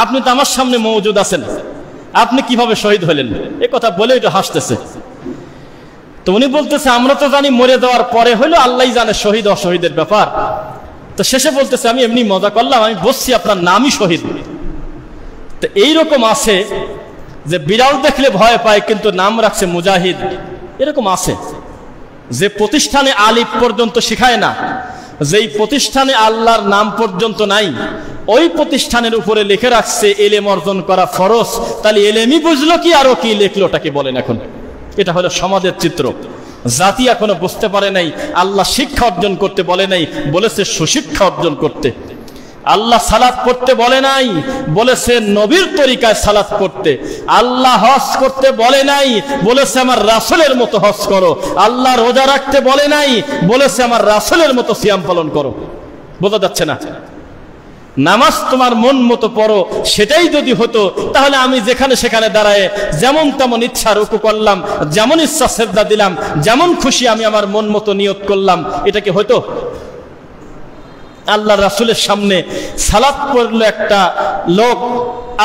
Speaker 1: আপনি তো আমার সামনে মওজুদ আছেন, আপনি কিভাবে শহীদ হলেন? এ কথা বলে এটা হাসতেছে। তো উনি বলতেছে আমরা তো জানি মরে যাওয়ার পরে হইলো আল্লাহই জানে শহীদ অশহীদের ব্যাপার। তো শেষে বলতেছে আমি এমনি মজা করলাম, আমি বলছি আপনার নামই শহীদ। তো এইরকম আছে যে বিড়াল দেখলে ভয় পায় কিন্তু নাম রাখছে মুজাহিদ। এরকম আছে যে প্রতিষ্ঠানে আলিফ পর্যন্ত শিখায় না, যেই প্রতিষ্ঠানে আল্লাহর নাম পর্যন্ত নাই, ওই প্রতিষ্ঠানের উপরে লিখে রাখছে এলেম অর্জন করা ফরজ। তাহলে এলেমই বুঝলো কি, আরো কি লিখলোটাকে বলেন এখন? এটা হলো সমাজের চিত্র। জাতি এখনো বুঝতে পারে নাই আল্লাহ শিক্ষা অর্জন করতে বলে নাই, বলেছে সুশিক্ষা অর্জন করতে। আল্লাহ সালাত পড়তে বলে নাই, বলেছে নবীর তরিকায় সালাত পড়তে। আল্লাহ হজ করতে বলে নাই, বলেছে আমার রাসূলের মতো হজ করো। আল্লাহ রোজা রাখতে বলে নাই, বলেছে আমার রাসূলের মতো সিয়াম পালন করো। বোঝা যাচ্ছে না? নামাজ তোমার মন মতো পড়ো, সেটাই যদি হতো তাহলে আমি যেখানে সেখানে দাঁড়ায় যেমন তেমন ইচ্ছা রুকু করলাম, যেমন ইচ্ছা সিজদা দিলাম, যেমন খুশি আমি আমার মন মতো নিয়ত করলাম, এটা কি হতো? আল্লাহর রাসূলের সামনে সালাত পড়লো একটা লোক,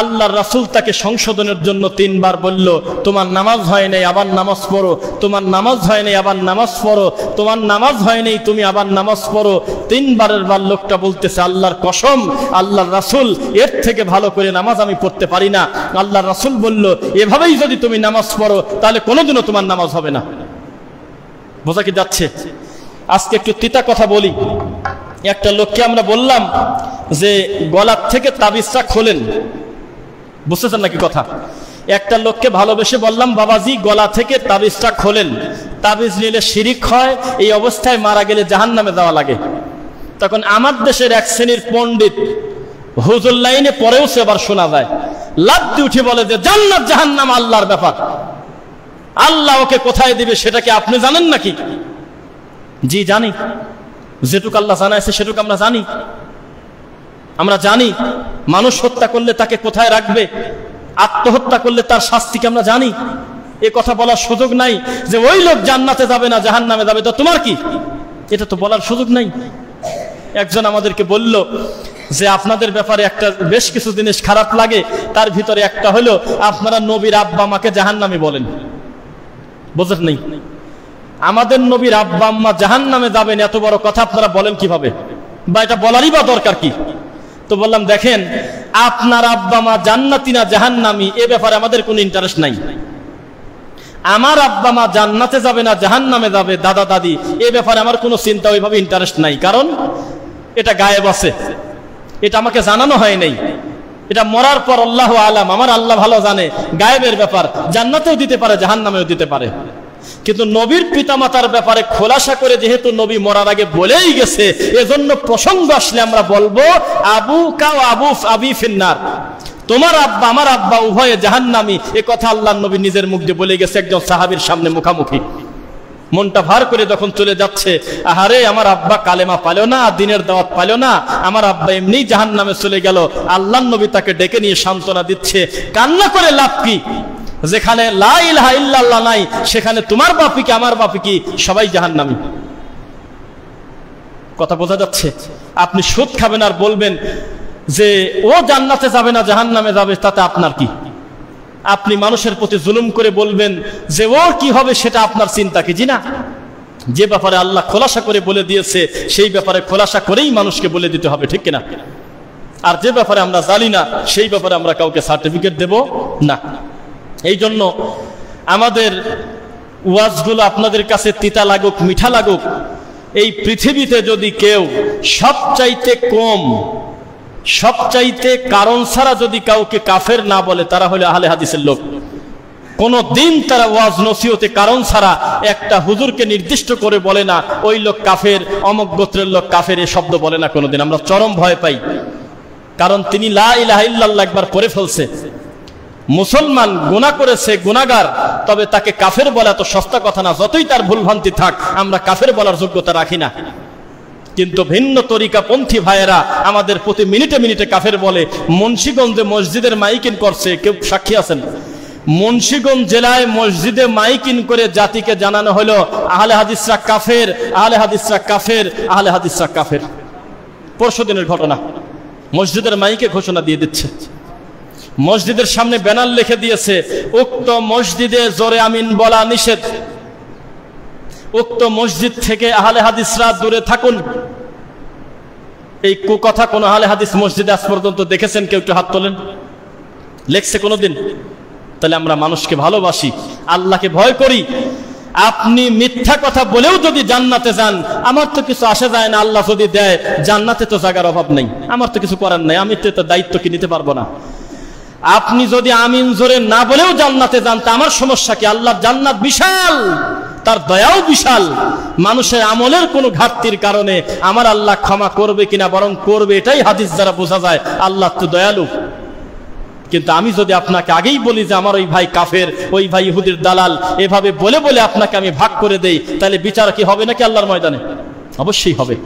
Speaker 1: আল্লাহর রাসূল তাকে সংশোধনের জন্য 3 বার বলল তোমার নামাজ হয় নাই, আবার নামাজ পড়ো, তোমার নামাজ হয় নাই, আবার নামাজ পড়ো, তোমার নামাজ হয় নাই, তুমি আবার নামাজ পড়ো। 3 বারের বার লোকটা বলতেছে আল্লাহর কসম, আল্লাহর রাসূল, এর থেকে ভালো করে নামাজ আমি পড়তে পারি না। আল্লাহর রাসূল বলল এভাবেই যদি তুমি নামাজ পড়ো তাহলে কোনোদিনও তোমার নামাজ হবে না। বোঝা কি যাচ্ছে? আজকে একটু তিতা কথা বলি। একটা লোককে আমরা বললাম যে গলার থেকে তাবিজটা খোলেন, বুঝতেছেন নাকি কথা? একটা লোককে ভালোবেসে বললাম বাবাজি গলা থেকে তাবিজটা খোলেন, তাবিজ নিলে শিরিক হয়, এই অবস্থায় মারা গেলে জাহান্নামে যাওয়া লাগে। তখন আমার দেশের এক শ্রেণীর পণ্ডিত হুজুর লাইনে পরেও সে আবার শোনা যায় লাফ দিয়ে উঠে বলে যে জান্নাত জাহান্নাম আল্লাহর ব্যাপার, আল্লাহ ওকে কোথায় দিবে সেটা কি আপনি জানেন নাকি? জি জানি, যেটুকু আল্লাহ জানাইছে সেটুকু আমরা জানি। আমরা জানি মানুষ হত্যা করলে তাকে কোথায় রাখবে, আত্মহত্যা করলে তার শাস্তিকে আমরা জানি। এ কথা বলার সুযোগ নাই যে ওই লোক জান্নাতে যাবে না জাহান্নামে যাবে, তো তোমার কি? এটা তো বলার সুযোগ নাই। একজন আমাদেরকে বলল যে আপনাদের ব্যাপারে একটা বেশ কিছু জিনিস খারাপ লাগে, তার ভিতরে একটা হলো আপনারা নবীর আব্বা মাকে জাহান্নামী বলেন। বোঝেন নাই? আমাদের নবীর আব্বা আম্মা জাহান্নামে যাবেন এত বড় কথা আপনারা বলেন কিভাবে, বা এটা বলারই বা দরকার কি? তো বললাম দেখেন, আপনার আব্বা মা জান্নাতি না জাহান্নামী এ ব্যাপারে আমাদের কোনো ইন্টারেস্ট নাই। আমার আব্বা মা জান্নাতে যাবে না জাহান্নামে যাবে, দাদা দাদি, এ ব্যাপারে আমার কোনো চিন্তা ওইভাবে ইন্টারেস্ট নাই। কারণ এটা গায়েব আছে, এটা আমাকে জানানো হয় নাই। এটা মরার পর আল্লাহ আলাম, আমার আল্লাহ ভালো জানে। গায়েবের ব্যাপার জান্নাতেও দিতে পারে জাহান্নামেও দিতে পারে। কিন্তু নবীর পিতামাতার ব্যাপারে খোলাসা করে যেহেতু নবী মরার আগে বলেই গেছে, এজন্য প্রসঙ্গ আসলে আমরা বলবো আবু কাও আবু আবি ফিন্নার, তোমার আব্বা আমার আব্বা উভয়ে জাহান্নামী। এ কথা আল্লাহর নবী নিজের মুখ দিয়ে বলে গেছে একজন সাহাবীর সামনে মুখামুখি। মনটা ভার করে যখন চলে যাচ্ছে, আহারে আমার আব্বা কালেমা পালো না, দিনের দাওয়াত পালো না, আমার আব্বা এমনি জাহান্নামে চলে গেল। আল্লাহর নবী তাকে ডেকে নিয়ে সান্ত্বনা দিচ্ছে। কান্না করে লাভ কি? যেখানে লা ইলাহা ইল্লাল্লাহ নাই সেখানে তোমার বাপি কি আমার বাপি কি সবাই জাহান্নামী। কথা বোঝা যাচ্ছে? আপনি সুদ খাবেন আর বলবেন যে ও জান্নাতে যাবে না জাহান্নামে যাবে, তাতে আপনার কি? আপনি মানুষের প্রতি জুলুম করে বলবেন যে ওর কি হবে সেটা আপনার চিন্তা কি? জি না, যে ব্যাপারে আল্লাহ খোলাসা করে বলে দিয়েছে সেই ব্যাপারে খোলাসা করেই মানুষকে বলে দিতে হবে, ঠিক কিনা? আর যে ব্যাপারে আমরা জানি না সেই ব্যাপারে আমরা কাউকে সার্টিফিকেট দেব না। এই জন্য আমাদের ওয়াজগুলো আপনাদের কাছে তিতা লাগুক মিঠা লাগুক, এই পৃথিবীতে যদি কেউ সবচাইতে কম, সবচাইতে কারণ ছাড়া যদি কাউকে কাফের না বলে তারা হলো আহলে হাদিসের লোক। কোন দিন তারা ওয়াজ নসিহতে কারণ ছাড়া একটা হুজুরকে নির্দিষ্ট করে বলে না ওই লোক কাফের, অমুক গোত্রের লোক কাফের, এ শব্দ বলে না কোনোদিন। আমরা চরম ভয় পাই, কারণ তিনি লা ইলাহা ইল্লাল্লাহ একবার পড়ে ফেলছে, মুসলমান, গুনাহ করেছে, গুনাহগার, তবে তাকে কাফের বলা তো সস্তা কথা না। যতই তার ভুলভ্রান্তি থাক আমরা কাফের বলার যোগ্যতা রাখি না। কিন্তু ভিন্ন তরিকা পন্থী ভাইয়েরা আমাদের প্রতি মিনিটে মিনিটে কাফের বলে। মুন্সিগঞ্জে মসজিদের মাইকিং করছে, কেউ সাক্ষী আছেন? মুন্সিগঞ্জ জেলায় মসজিদে মাইকিং করে জাতিকে জানানো হলো আহলে হাদিসরা কাফের, আহলে হাদিসরা কাফের, আহলে হাদিসরা কাফের। পরশুদিনের ঘটনা, মসজিদের মাইকে ঘোষণা দিয়ে দিচ্ছে। মসজিদের সামনে ব্যানার লিখে দিয়েছে উক্ত মসজিদে জোরে আমিন বলা নিষেধ, উক্ত মসজিদ থেকে আহলে হাদিসরা দূরে থাকুন। এই কথা কোন আহলে হাদিস মসজিদে আজ পর্যন্ত দেখেছেন? কেউ একটু হাত তোলেন। লেখছে কোনদিন? তাহলে আমরা মানুষকে ভালোবাসি, আল্লাহকে ভয় করি। আপনি মিথ্যা কথা বলেও যদি জান্নাতে যান, আমার তো কিছু আসে যায় না। আল্লাহ যদি দেয় জান্নাতে তো জায়গার অভাব নেই, আমার তো কিছু করার নাই, আমি তো দায়িত্ব কি নিতে পারবো না। আপনি যদি আমিন জোরে না বলেও জান্নাতে যান তা আমার সমস্যা কি? আল্লাহর জান্নাত বিশাল, তার দয়াও বিশাল। মানুষের আমলের কোনো ঘাটতির কারণে আমার আল্লাহ ক্ষমা করবে কিনা, বরং করবে, এটাই হাদিস দ্বারা বোঝা যায়। আল্লাহ তো দয়ালু। কিন্তু আমি যদি আপনাকে আগেই বলি যে আমার ওই ভাই কাফের, ওই ভাই ইহুদির দালাল, এভাবে বলে বলে আপনাকে আমি ভাগ করে দেই, তাহলে বিচার কি হবে নাকি আল্লাহর ময়দানে? অবশ্যই হবে।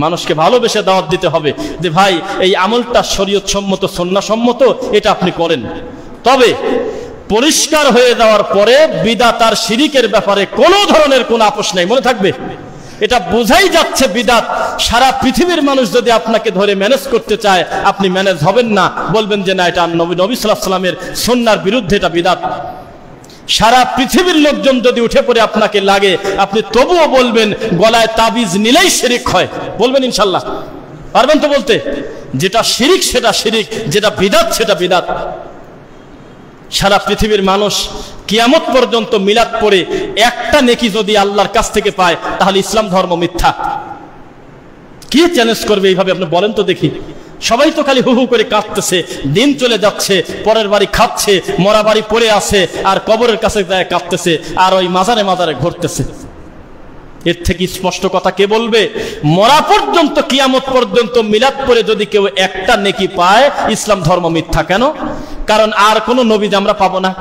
Speaker 1: মানুষকে ভালোবেসে দাওয়াত দিতে হবে যে ভাই এই আমলটা শরীয়ত সম্মত, সুন্নাহ সম্মত, এটা আপনি করেন। তবে পরিষ্কার হয়ে যাওয়ার পরে বিদআত আর শিরিকের ব্যাপারে কোনো ধরনের কোনো আপোষ নাই, মনে থাকবে। এটা বোঝাই যাচ্ছে বিদআত। সারা পৃথিবীর মানুষ যদি আপনাকে ধরে ম্যানেজ করতে চায়, আপনি ম্যানেজ হবেন না, বলবেন যে না এটা নবী সাল্লাল্লাহু আলাইহি ওয়াসাল্লামের সুন্নাহর বিরুদ্ধে, এটা বিদআত। সারা পৃথিবীর লোকজন যদি উঠে পড়ে আপনাকে লাগে, আপনি তবুও বলবেন গলায় তাবিজ নিলেই শিরিক হয়, বলবেন ইনশাআল্লাহ। পারবেন তো বলতে? যেটা শিরিক সেটা শিরিক, যেটা বিদআত সেটা বিদআত। সারা পৃথিবীর মানুষ কিয়ামত পর্যন্ত মিলাদ পড়ে একটা নেকি যদি আল্লাহর কাছ থেকে পায়, তাহলে ইসলাম ধর্ম মিথ্যা। কি চ্যালেঞ্জ করবে এইভাবে? আপনি বলেন তো দেখি। সবাই তো খালি হু হু করে কাঁদতেছে, দিন চলে যাচ্ছে, পরের বাড়ি খাচ্ছে, মরা বাড়ি পড়ে আছে, আর কবরের কাছে যায় কাঁদতেছে, আর ওই মাজারে মাজারে ঘুরতেছে। এর থেকে স্পষ্ট কথা কে বলবে? মরা পর্যন্ত, কিয়ামত পর্যন্ত মিলাদ পড়ে যদি কেউ একটা নেকি পায়, ইসলাম ধর্ম মিথ্যা। কেন? কারণ আর কোনো নবী আমরা পাবো না,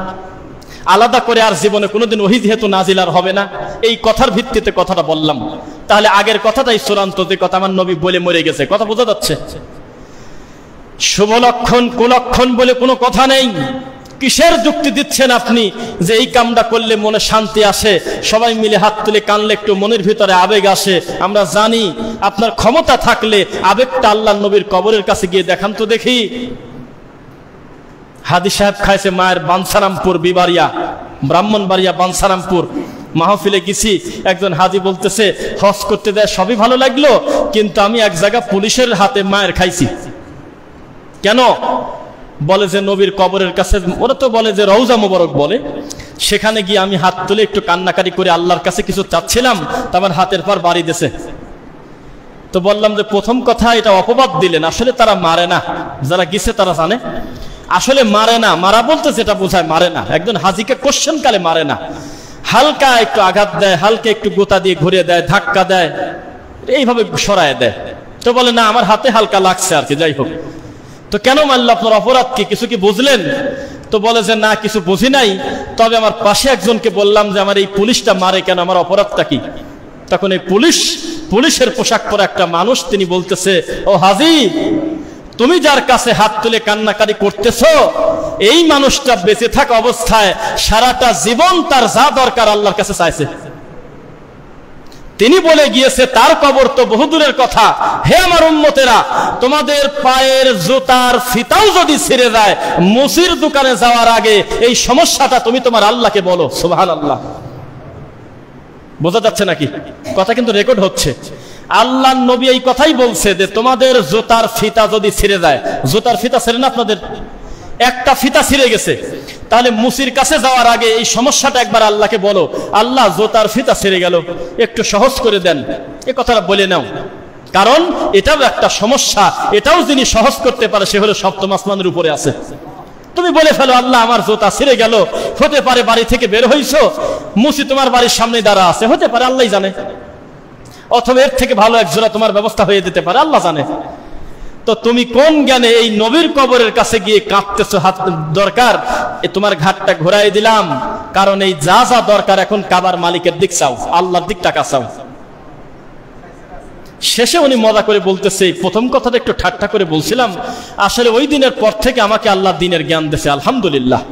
Speaker 1: আলাদা করে আর জীবনে কোনোদিন ওহী যেহেতু নাজিল আর হবে না, এই কথার ভিত্তিতে কথাটা বললাম। তাহলে আগের কথাটাই চূড়ান্ত, যে কথা আমার নবী বলে মরে গেছে। কথা বোঝা যাচ্ছে? শুভ লক্ষণ কুলক্ষণ বলে কোনো কথা নেই। কিসের যুক্তি দিচ্ছেন আপনি যে এই কামটা করলে মনে শান্তি আসে, সবাই মিলে হাত তুলে কানলে একটু মনের ভিতরে আবেগ আসে? আমরা জানি আপনার ক্ষমতা থাকলে আবেগটা আল্লাহর নবীর কবরের কাছে গিয়ে দেখান তো দেখি। হাদি সাহেব খাইছে মায়ের বানসারামপুর, বিবাড়িয়া, ব্রাহ্মণবাড়িয়া, বানসারামপুর মাহফিলে গেছি। একজন হাজি বলতেছে হজ করতে দেয় সবই ভালো লাগলো, কিন্তু আমি এক জায়গা পুলিশের হাতে মায়ের খাইছি। কেন? বলে যে নবীর কবরের কাছে, ওরা তো বলে যে রওজা মোবারক বলে, সেখানে গিয়ে আমি হাত তুলে একটু কান্নাকারি করে আল্লাহর কাছে কিছু চাচ্ছিলাম, তো আমার হাতের পর বাড়ি দিয়েছে। তো বললাম যে প্রথম কথা এটা অপবাদ দিলেন, আসলে তারা মারে না, যারা গেছে তারা জানে আসলে মারে না। মারা বলতে যেটা বোঝায় মারে না। একজন হাজিকে কোশ্চেন কালে মারে না, হালকা একটু আঘাত দেয়, হালকা একটু গোতা দিয়ে ঘুরিয়ে দেয়, ধাক্কা দেয়, এইভাবে সরায় দেয়। তো বলে না আমার হাতে হালকা লাগছে আর কি, যাই হোক। তো কেন মারল? আপনার অপরাধ কি? কিছু কি বুঝলেন? তো বলে যে না কিছু বুঝি নাই, তবে আমার পাশে একজনকে বললাম যে আমার এই পুলিশটা মারে কেন, আমার অপরাধটা কি? তখন এই পুলিশের পোশাক পরা একটা মানুষ, তিনি বলতেছে ও হাজি, তুমি যার কাছে হাত তুলে কান্নাকারি করতেছো, এই মানুষটা বেঁচে থাকা অবস্থায় সারাটা জীবন তার যা দরকার আল্লাহর কাছে চাইছে। তিনি বলে গিয়েছে তার কবর তো বহুদূরের কথা। হে আমার উম্মতেরা, তোমাদের পায়ের জুতার ফিতাও যদি ছিঁড়ে যায়, মুসির দোকানে যাওয়ার আগে এই সমস্যাটা তুমি তোমার আল্লাহকে বলো। সুবহানাল্লাহ। বোঝা যাচ্ছে নাকি? কথা কিন্তু রেকর্ড হচ্ছে। আল্লাহর নবী এই কথাই বলছে যে তোমাদের জুতার ফিতা যদি ছিঁড়ে যায়, জুতার ফিতা ছিঁড়ে না আপনাদের, একটা ফিতা ছিঁড়ে গেছে, তাহলে মুসির কাছে যাওয়ার আগে এই সমস্যাটা একবার আল্লাহকে বলো, আল্লাহ জুতার ফিতা ছিঁড়ে গেল, একটু সহজ করে দেন। এ কথাটা বলে নাও, কারণ এটাও একটা সমস্যা। এটাও যিনি সহজ করতে পারে সে হলো সপ্তম আসমানের উপরে আছে। তুমি বলে ফেলো আল্লাহ আমার জুতা ছিঁড়ে গেল, হতে পারে বাড়ি থেকে বের হইছো, মুসি তোমার বাড়ির সামনে দাঁড়া আছে, হতে পারে আল্লাহই জানে, অথবা এর থেকে ভালো এক জোড়া তোমার ব্যবস্থা হয়ে যেতে পারে, আল্লাহ জানে। তো তুমি কোন জ্ঞানে এই নবীর কবরের কাছে গিয়ে কাঁদতেছো? হাত দরকার তোমার ঘাটটা ঘোরাই দিলাম, কারণ এই যা যা দরকার এখন কাবার মালিকের দিক চাও, আল্লাহর দিক টাকা চাও। শেষে উনি মজা করে বলতেছে, প্রথম কথাটা একটু ঠাট্টা করে বলছিলাম, আসলে ওই দিনের পর থেকে আমাকে আল্লাহ দিনের জ্ঞান দিয়েছে, আলহামদুলিল্লাহ।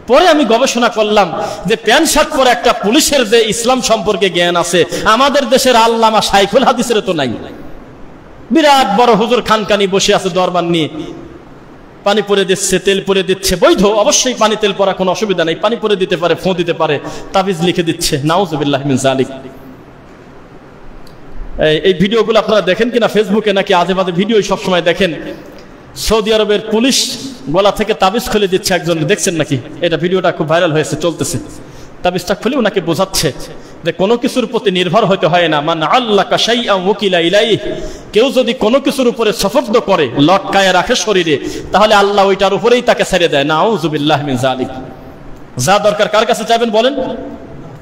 Speaker 1: পরে আমি গবেষণা করলাম যে প্যান্ট শার্ট পরে একটা পুলিশের যে ইসলাম সম্পর্কে জ্ঞান আছে, আমাদের দেশের আল্লামা শাইখুল হাদিসের তো নাই। বিরাট বড় হুজুর খানকানি বসে আছে দরবার নিয়ে, পানি পরে দিচ্ছে, তেল পরে দিচ্ছে, বৈধ অবশ্যই, পানি তেল পরা কোনো অসুবিধা নেই, পানি পরে দিতে পারে, ফোঁ দিতে পারে, তাবিজ লিখে দিচ্ছে, নাউজুবিল্লাহ মিন যালিক। এই ভিডিওগুলো আপনারা দেখেন কিনা ফেসবুকে, নাকি আজে বাজে ভিডিও সবসময় দেখেন? সৌদি আরবের পুলিশ গলা থেকে তাবিজ খুলে দিচ্ছে একজন, দেখছেন নাকি? এটা ভিডিওটা খুব ভাইরাল হয়েছে, চলতেছে। তাবিজটা খুলে ওনাকে বোঝাচ্ছে যে কোনো কিছুর প্রতি নির্ভর হতে হয় না। মান আল্লাকা শাইআন ওয়াকিলা ইলাইহি, কেউ যদি কোনো কিছুর উপরে সফর্দ করে, লটকায় রাখে শরীরে, তাহলে আল্লাহ ওইটার উপরেই তাকে ছেড়ে দেয়। নাউজুবিল্লাহ মিন যালিক। যা দরকার কার কাছে চাইবেন বলেন?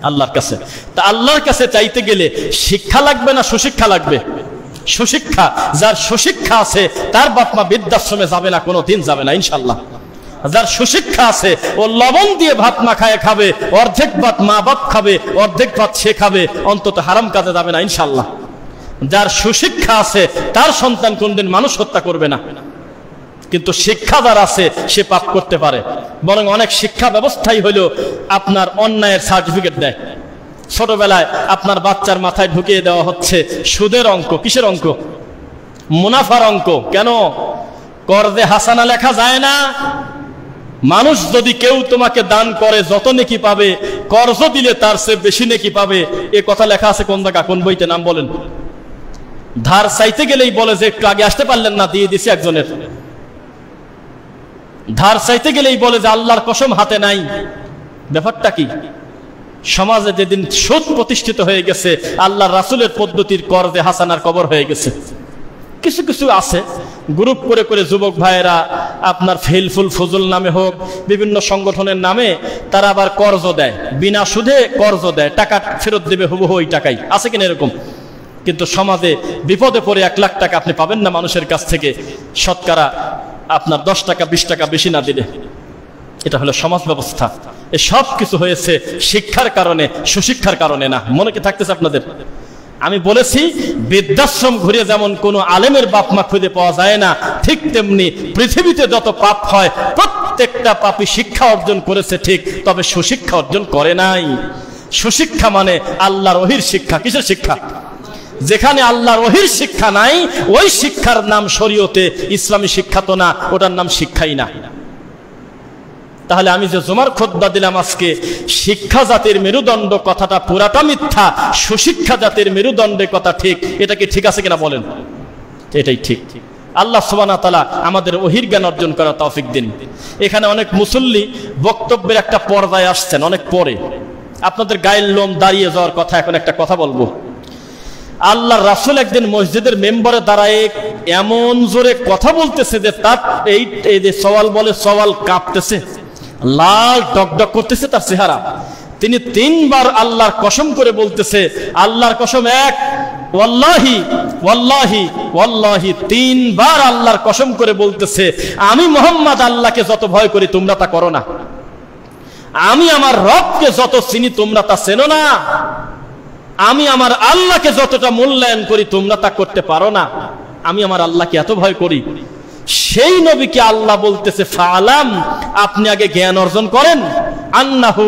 Speaker 1: আল্লাহর কাছে। তা আল্লাহর কাছে চাইতে গেলে শিক্ষা লাগবে না সুশিক্ষা লাগবে? সুশিক্ষা। যার সুশিক্ষা আছে তার বাপ মা বৃদ্ধাশ্রমে যাবে না, কোনো দিন যাবে না ইনশাল্লাহ। যার সুশিক্ষা আছে ও লবণ দিয়ে ভাত না খায় খাবে, অর্ধেক ভাত মা বাপ খাবে, অর্ধেক ভাত সে খাবে, অন্তত হারাম কাজে যাবে না ইনশাল্লাহ। যার সুশিক্ষা আছে তার সন্তান কোনদিন মানুষ হত্যা করবে না। কিন্তু শিক্ষা যার আছে সে পাপ করতে পারে। বরং অনেক শিক্ষা ব্যবস্থাই হলো আপনার অন্যায়ের সার্টিফিকেট দেয়। ছোটবেলায় আপনার বাচ্চার মাথায় ঢুকিয়ে দেওয়া হচ্ছে সুদের অঙ্ক। কিসের অঙ্ক? মুনাফার অঙ্ক। কেন? কর্জে হাসানা লেখা যায় না? মানুষ যদি কেউ তোমাকে দান করে যত নেকি পাবে, কর্জ দিলে তার চেয়ে বেশি নেকি পাবে। এ কথা লেখা আছে কোন জায়গা, কোন বইতে? নাম বলেন। ধার চাইতে গেলেই বলে যে একটু আগে আসতে পারলেন না, দিয়ে দিছি একজনের। ধার চাইতে গেলেই বলে যে আল্লাহর কসম হাতে নাই। ব্যাপারটা কি? সমাজে যেদিন সুদ প্রতিষ্ঠিত হয়ে গেছে, আল্লাহর রাসূলের পদ্ধতির কর্জে হাসানার কবর হয়ে গেছে। কিছু কিছু আছে গ্রুপ করে করে যুবক ভাইয়েরা আপনার ফেলফুল ফজল নামে হোক, বিভিন্ন সংগঠনের নামে তারা আবার কর্জ দেয়, বিনা সুদে কর্জ দেয়, টাকা ফেরত দেবে হুবহু ওই টাকাই। আছে কিনা এরকম? কিন্তু সমাজে বিপদে পড়ে 1 লাখ টাকা আপনি পাবেন না মানুষের কাছ থেকে, শতকরা আপনার 10 টাকা 20 টাকা বেশি না দিলে। এটা হলো সমাজ ব্যবস্থা। এ সব কিছু হয়েছে শিক্ষার কারণে, সুশিক্ষার কারণে না। মনে কি থাকতেছে আপনাদের? আমি বলেছি বৃদ্ধাশ্রম ঘুরে যেমন কোনো আলেমের বাপ মা খুঁজে পাওয়া যায় না, ঠিক তেমনি পৃথিবীতে যত পাপ হয় প্রত্যেকটা পাপী শিক্ষা অর্জন করেছে ঠিক, তবে সুশিক্ষা অর্জন করে নাই। সুশিক্ষা মানে আল্লাহর ওহীর শিক্ষা। কিসের শিক্ষা? যেখানে আল্লাহর ওহীর শিক্ষা নাই, ওই শিক্ষার নাম শরীয়তে ইসলামী শিক্ষা তো না, ওটার নাম শিক্ষাই না। তাহলে আমি যে জুমার খুতবা দিলাম আজকে, শিক্ষা জাতির মেরুদণ্ড কথাটা পুরাটা মিথ্যা, সুশিক্ষা জাতির মেরুদণ্ডের কথা ঠিক, এটা কি ঠিক আছে কিনা বলেন? এটাই ঠিক। আল্লাহ সুবহানাহু ওয়া তাআলা আমাদের ওহীর জ্ঞান অর্জন করার তৌফিক দিন। এখানে অনেক মুসল্লি বক্তব্যের একটা পর্যায়ে আসছেন অনেক পরে, আপনাদের গায়ের লোম দাঁড়িয়ে যাওয়ার কথা। এখন একটা কথা বলবো, আল্লাহর রাসূল একদিন মসজিদের মেম্বারে দাঁড়ায় এমন জোরে কথা বলতেছে যে তার এই যে সওয়াল বলে সওয়াল কাঁপতেছে, লাল ডকডক করতেছে তার চেহারা। তিনি 3 বার আল্লাহর কসম করে বলতেছে, আল্লাহর কসম এক, ওয়াল্লাহি ওয়াল্লাহি ওয়াল্লাহি, 3 বার আল্লাহর কসম করে বলতেছে, আমি মুহাম্মদ আল্লাহকে যত ভয় করি তোমরা তা করো না, আমি আমার রবকে যত চিনি তোমরা তা চেনো না, আমি আমার আল্লাহকে যতটা মূল্যায়ন করি তোমরা তা করতে পারো না, আমি আমার আল্লাহকে এত ভয় করি। সেই নবীকে আল্লাহ বলতেছে, ফালাম, আপনি আগে জ্ঞান অর্জন করেন, আন্নাহু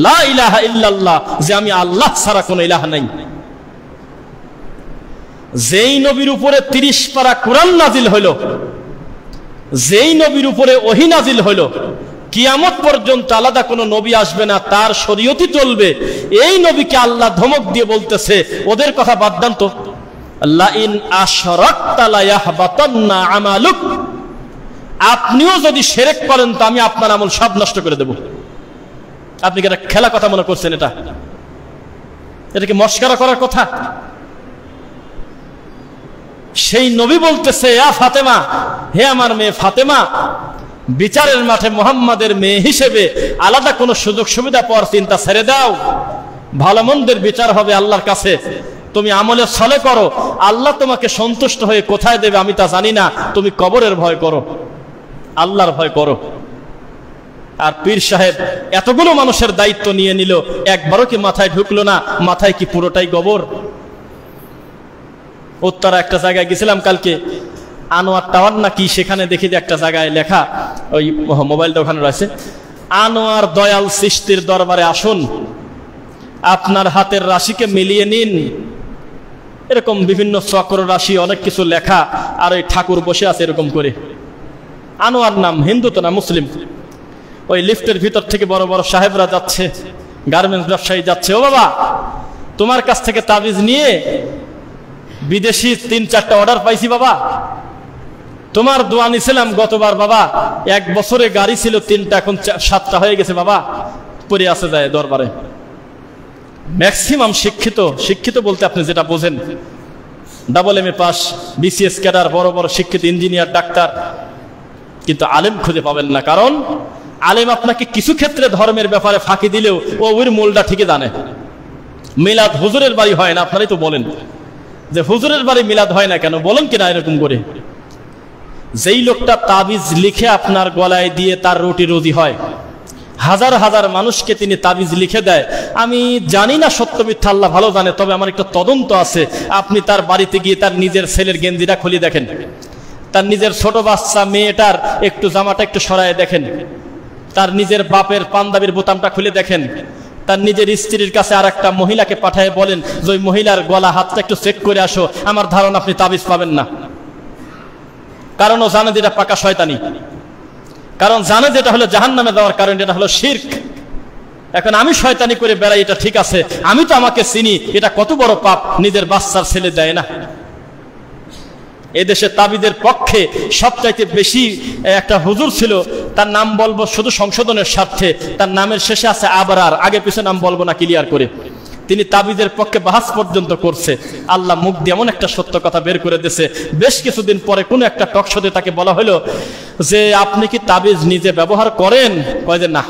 Speaker 1: লা ইলাহা ইল্লাল্লাহ, যে আমি আল্লাহ ছাড়া কোনো ইলাহ নাই। যেই নবীর উপরে 30 পারা কোরআন নাজিল হইল, যেই নবীর উপরে ওহী নাজিল হইল, কিয়ামত পর্যন্ত আলাদা কোনো নবী আসবে না, তার শরীয়তই চলবে, এই নবীকে আল্লাহ ধমক দিয়ে বলতেছে, ওদের কথা বাদ দেন তো, লাইন আশরাকতা লা ইয়াহবাতান্না আমালুক, আপনিও যদি শিরক করেন তো আমি আপনার আমল সব নষ্ট করে দেব। আপনি কি এটা খেলা কথা মনে করছেন? এটা কি মস্করা করার কথা? সেই নবী বলতেছে, ইয়া ফাতেমা, হে আমার মেয়ে ফাতেমা, বিচারের মাঠে মুহাম্মাদের মেয়ে হিসেবে আলাদা কোনো সুযোগ সুবিধা পাওয়ার চিন্তা ছেড়ে দাও, ভালো মন্দের বিচার হবে আল্লাহর কাছে, তুমি আমলে সলে করো, আল্লাহ তোমাকে সন্তুষ্ট হয়ে কোথায় দেবে আমি তা জানি না, তুমি কবরের ভয় করো, আল্লাহর ভয় করো। আর পীর সাহেব এতগুলো মানুষের দায়িত্ব নিয়ে নিল, একবারও কি মাথায় ঢুকলো না, মাথায় কি পুরোটাই গোবর? উত্তরা একটা জায়গায় গেছিলাম কালকে, আনোয়ার টাওয়ার নাকি, সেখানে দেখি যে একটা জায়গায় লেখা, ওই মোবাইলটা ওখানে রয়েছে, আনোয়ার দয়াল সৃষ্টির দরবারে আসুন, আপনার হাতের রাশিকে মিলিয়ে নিন, এরকম বিভিন্ন চক্র রাশি অনেক কিছু লেখা, আর ওই ঠাকুর বসে আছে এরকম করে। আনোয়ার নাম, হিন্দু তো না, মুসলিম। ওই লিফটের ভিতর থেকে বড় বড় সাহেবরা যাচ্ছে, গার্মেন্টস ব্যবসায়ী যাচ্ছে, ও বাবা তোমার কাছ থেকে তাবিজ নিয়ে বিদেশি 3-4টা অর্ডার পাইছি বাবা, তোমার দোয়া নিছিলাম গতবার বাবা, 1 বছরে গাড়ি ছিল 3টা, এখন 7টা হয়ে গেছে বাবা, পরে আসে যায় দরবারে। ম্যাক্সিমাম শিক্ষিত বলতে আপনি যেটা বোঝেন, MA পাস, BCS ক্যাডার, বড় বড় শিক্ষিত ইঞ্জিনিয়ার, ডাক্তার, কিন্তু আলেম খুঁজে পাবেন না। কারণ আলেম আপনাকে কিছু ক্ষেত্রে ধর্মের ব্যাপারে ফাঁকি দিলেও ও ওর মূলটা ঠিকই জানে। মিলাদ হুজুরের বাড়ি হয় না, আপনারাই তো বলেন যে হুজুরের বাড়ি মিলাদ হয় না কেন, বলেন কিনা এরকম করে। যেই লোকটা তাবিজ লিখে আপনার গলায় দিয়ে তার রুটি রুজি হয়, হাজার হাজার মানুষকে তিনি তাবিজ লিখে দেয়, আমি জানি না সত্য মিথ্যা আল্লাহ ভালো জানে, তবে আমার একটা তদন্ত আছে। আপনি তার বাড়িতে গিয়ে তার নিজের ছেলের গেঞ্জিটা খুলে দেখেন, তার নিজের ছোট বাচ্চা মেয়েটার একটু জামাটা একটু সরায় দেখেন, তার নিজের বাপের পাঞ্জাবির বোতামটা খুলে দেখেন, তার নিজের স্ত্রীর কাছে আর একটা মহিলাকে পাঠায় বলেন যে ওই মহিলার গলা হাতটা একটু চেক করে আসো, আমার ধারণা আপনি তাবিজ পাবেন না। কারণ ও জানে যেটা পাকা শয়তানি, কারণ জানে যেটা হলো জাহান্নামে যাওয়ার কারণ, এটা হলো শিরক। এখন আমি শয়তানি করে বেড়াই, এটা ঠিক আছে, আমি তো আমাকে চিনি, এটা কত বড় পাপ, নিজের বাচ্চার ছেলে দেয় না। এদেশে তাবিদের পক্ষে সবচাইতে বেশি একটা হুজুর ছিল, তার নাম বলবো শুধু সংশোধনের স্বার্থে, তার নামের শেষে আছে আবরার, আগে পিছে নাম বলবো না, ক্লিয়ার করে। তিনি তাবিদের পক্ষে বাহাস পর্যন্ত করছে, আল্লাহ মুখ দিয়ে এমন একটা সত্য কথা বের করে দিয়েছে। বেশ কিছুদিন পরে কোনো একটা টক শোতে তাকে বলা হলো যে আপনি কি তাবিজ নিজে ব্যবহার করেন? কয় যে না।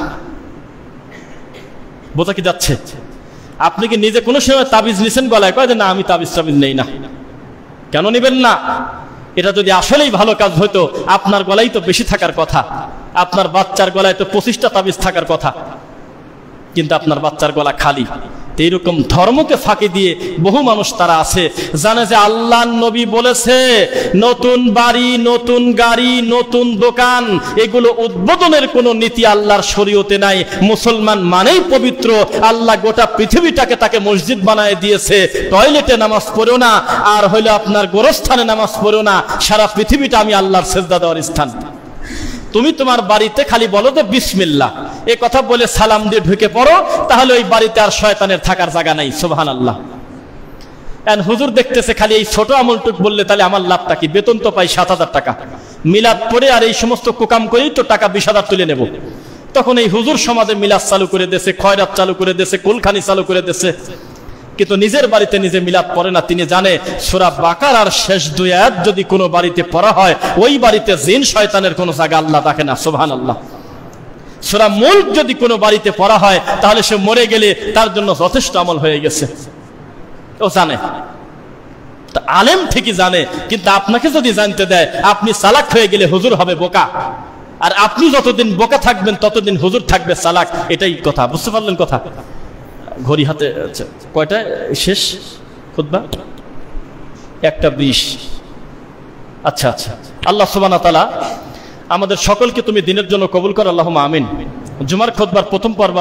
Speaker 1: বোঝা কি যাচ্ছে? আপনি কি নিজে কোনো সময় তাবিজ নিছেন গলায়? কয় যে না, আমি তাবিজ নেই না। কেন নিবেন না? এটা যদি আসলেই ভালো কাজ হইতো আপনার গলায় তো বেশি থাকার কথা, আপনার বাচ্চার গলায় তো 25টা তাবিজ থাকার কথা, কিন্তু আপনার বাচ্চার গলা খালি। এইরকম ধর্মকে ফাঁকি দিয়ে বহু মানুষ তারা আছে, জানে যে আল্লাহর নবী বলেছে নতুন বাড়ি, নতুন গাড়ি, নতুন দোকান এগুলো উদ্বোধনের কোনো নীতি আল্লাহর শরীয়তে নাই। মুসলমান মানেই পবিত্র, আল্লাহ গোটা পৃথিবীটাকে তাকে মসজিদ বানায় দিয়েছে। টয়লেটে নামাজ পড়ো না, আর হইলো আপনার গোরস্থানে নামাজ পড়ো না, সারা পৃথিবীটা আমি আল্লাহর সেজদা দেওয়ার স্থান। তুমি তোমার বাড়িতে খালি বলো তো বিসমিল্লাহ, এ কথা বলে সালাম দিয়ে ঢুকে পড়ো, তাহলে ওই বাড়িতে আর শয়তানের থাকার জায়গা নাই। সুবহানাল্লাহ। এন্ড হুজুর দেখতেছে খালি এই ছোট আমলটুক বললে তাহলে আমার লাভটা কি? বেতন তো পাই 7,000 টাকা, মিলাদ পড়ে আর এই সমস্ত কুকাম করেই তো টাকা 20,000 তুলে নেব। তখন এই হুজুর সমাজে মিলাদ চালু করে দিয়েছে, খয়রাত চালু করে দিয়েছে, কুলখানি চালু করে দিয়েছে, কিন্তু নিজের বাড়িতে নিজে মিলাদ পড়ে না। তিনি জানে সূরা বাকারার শেষ 2 আয়াত যদি কোনো বাড়িতে পড়া হয়, ওই বাড়িতে জিন শয়তানের কোনো জায়গা আল্লাহ রাখে না। সুবহানাল্লাহ। সূরা মুলক যদি কোনো বাড়িতে পড়া হয়, তাহলে সে মরে গেলে তার জন্য যথেষ্ট আমল হয়ে গেছে। ও জানে, আলেম ঠিকই জানে, কিন্তু আপনাকে যদি জানতে দেয়, আপনি চালাক হয়ে গেলে হুজুর হবে বোকা, আর আপনি যতদিন বোকা থাকবেন ততদিন হুজুর থাকবে চালাক। এটাই কথা, বুঝতে পারলেন কথা? ঘড়ি হাতে কয়টা শেষ খুতবা? 1:20। আচ্ছা আচ্ছা, আল্লাহ সুবহানাহু ওয়া তাআলা আমাদের সকলকে তুমি দিনের জন্য কবুল কর, আল্লাহুম্মা আমিন। জুমার খুতবার প্রথম পর্ব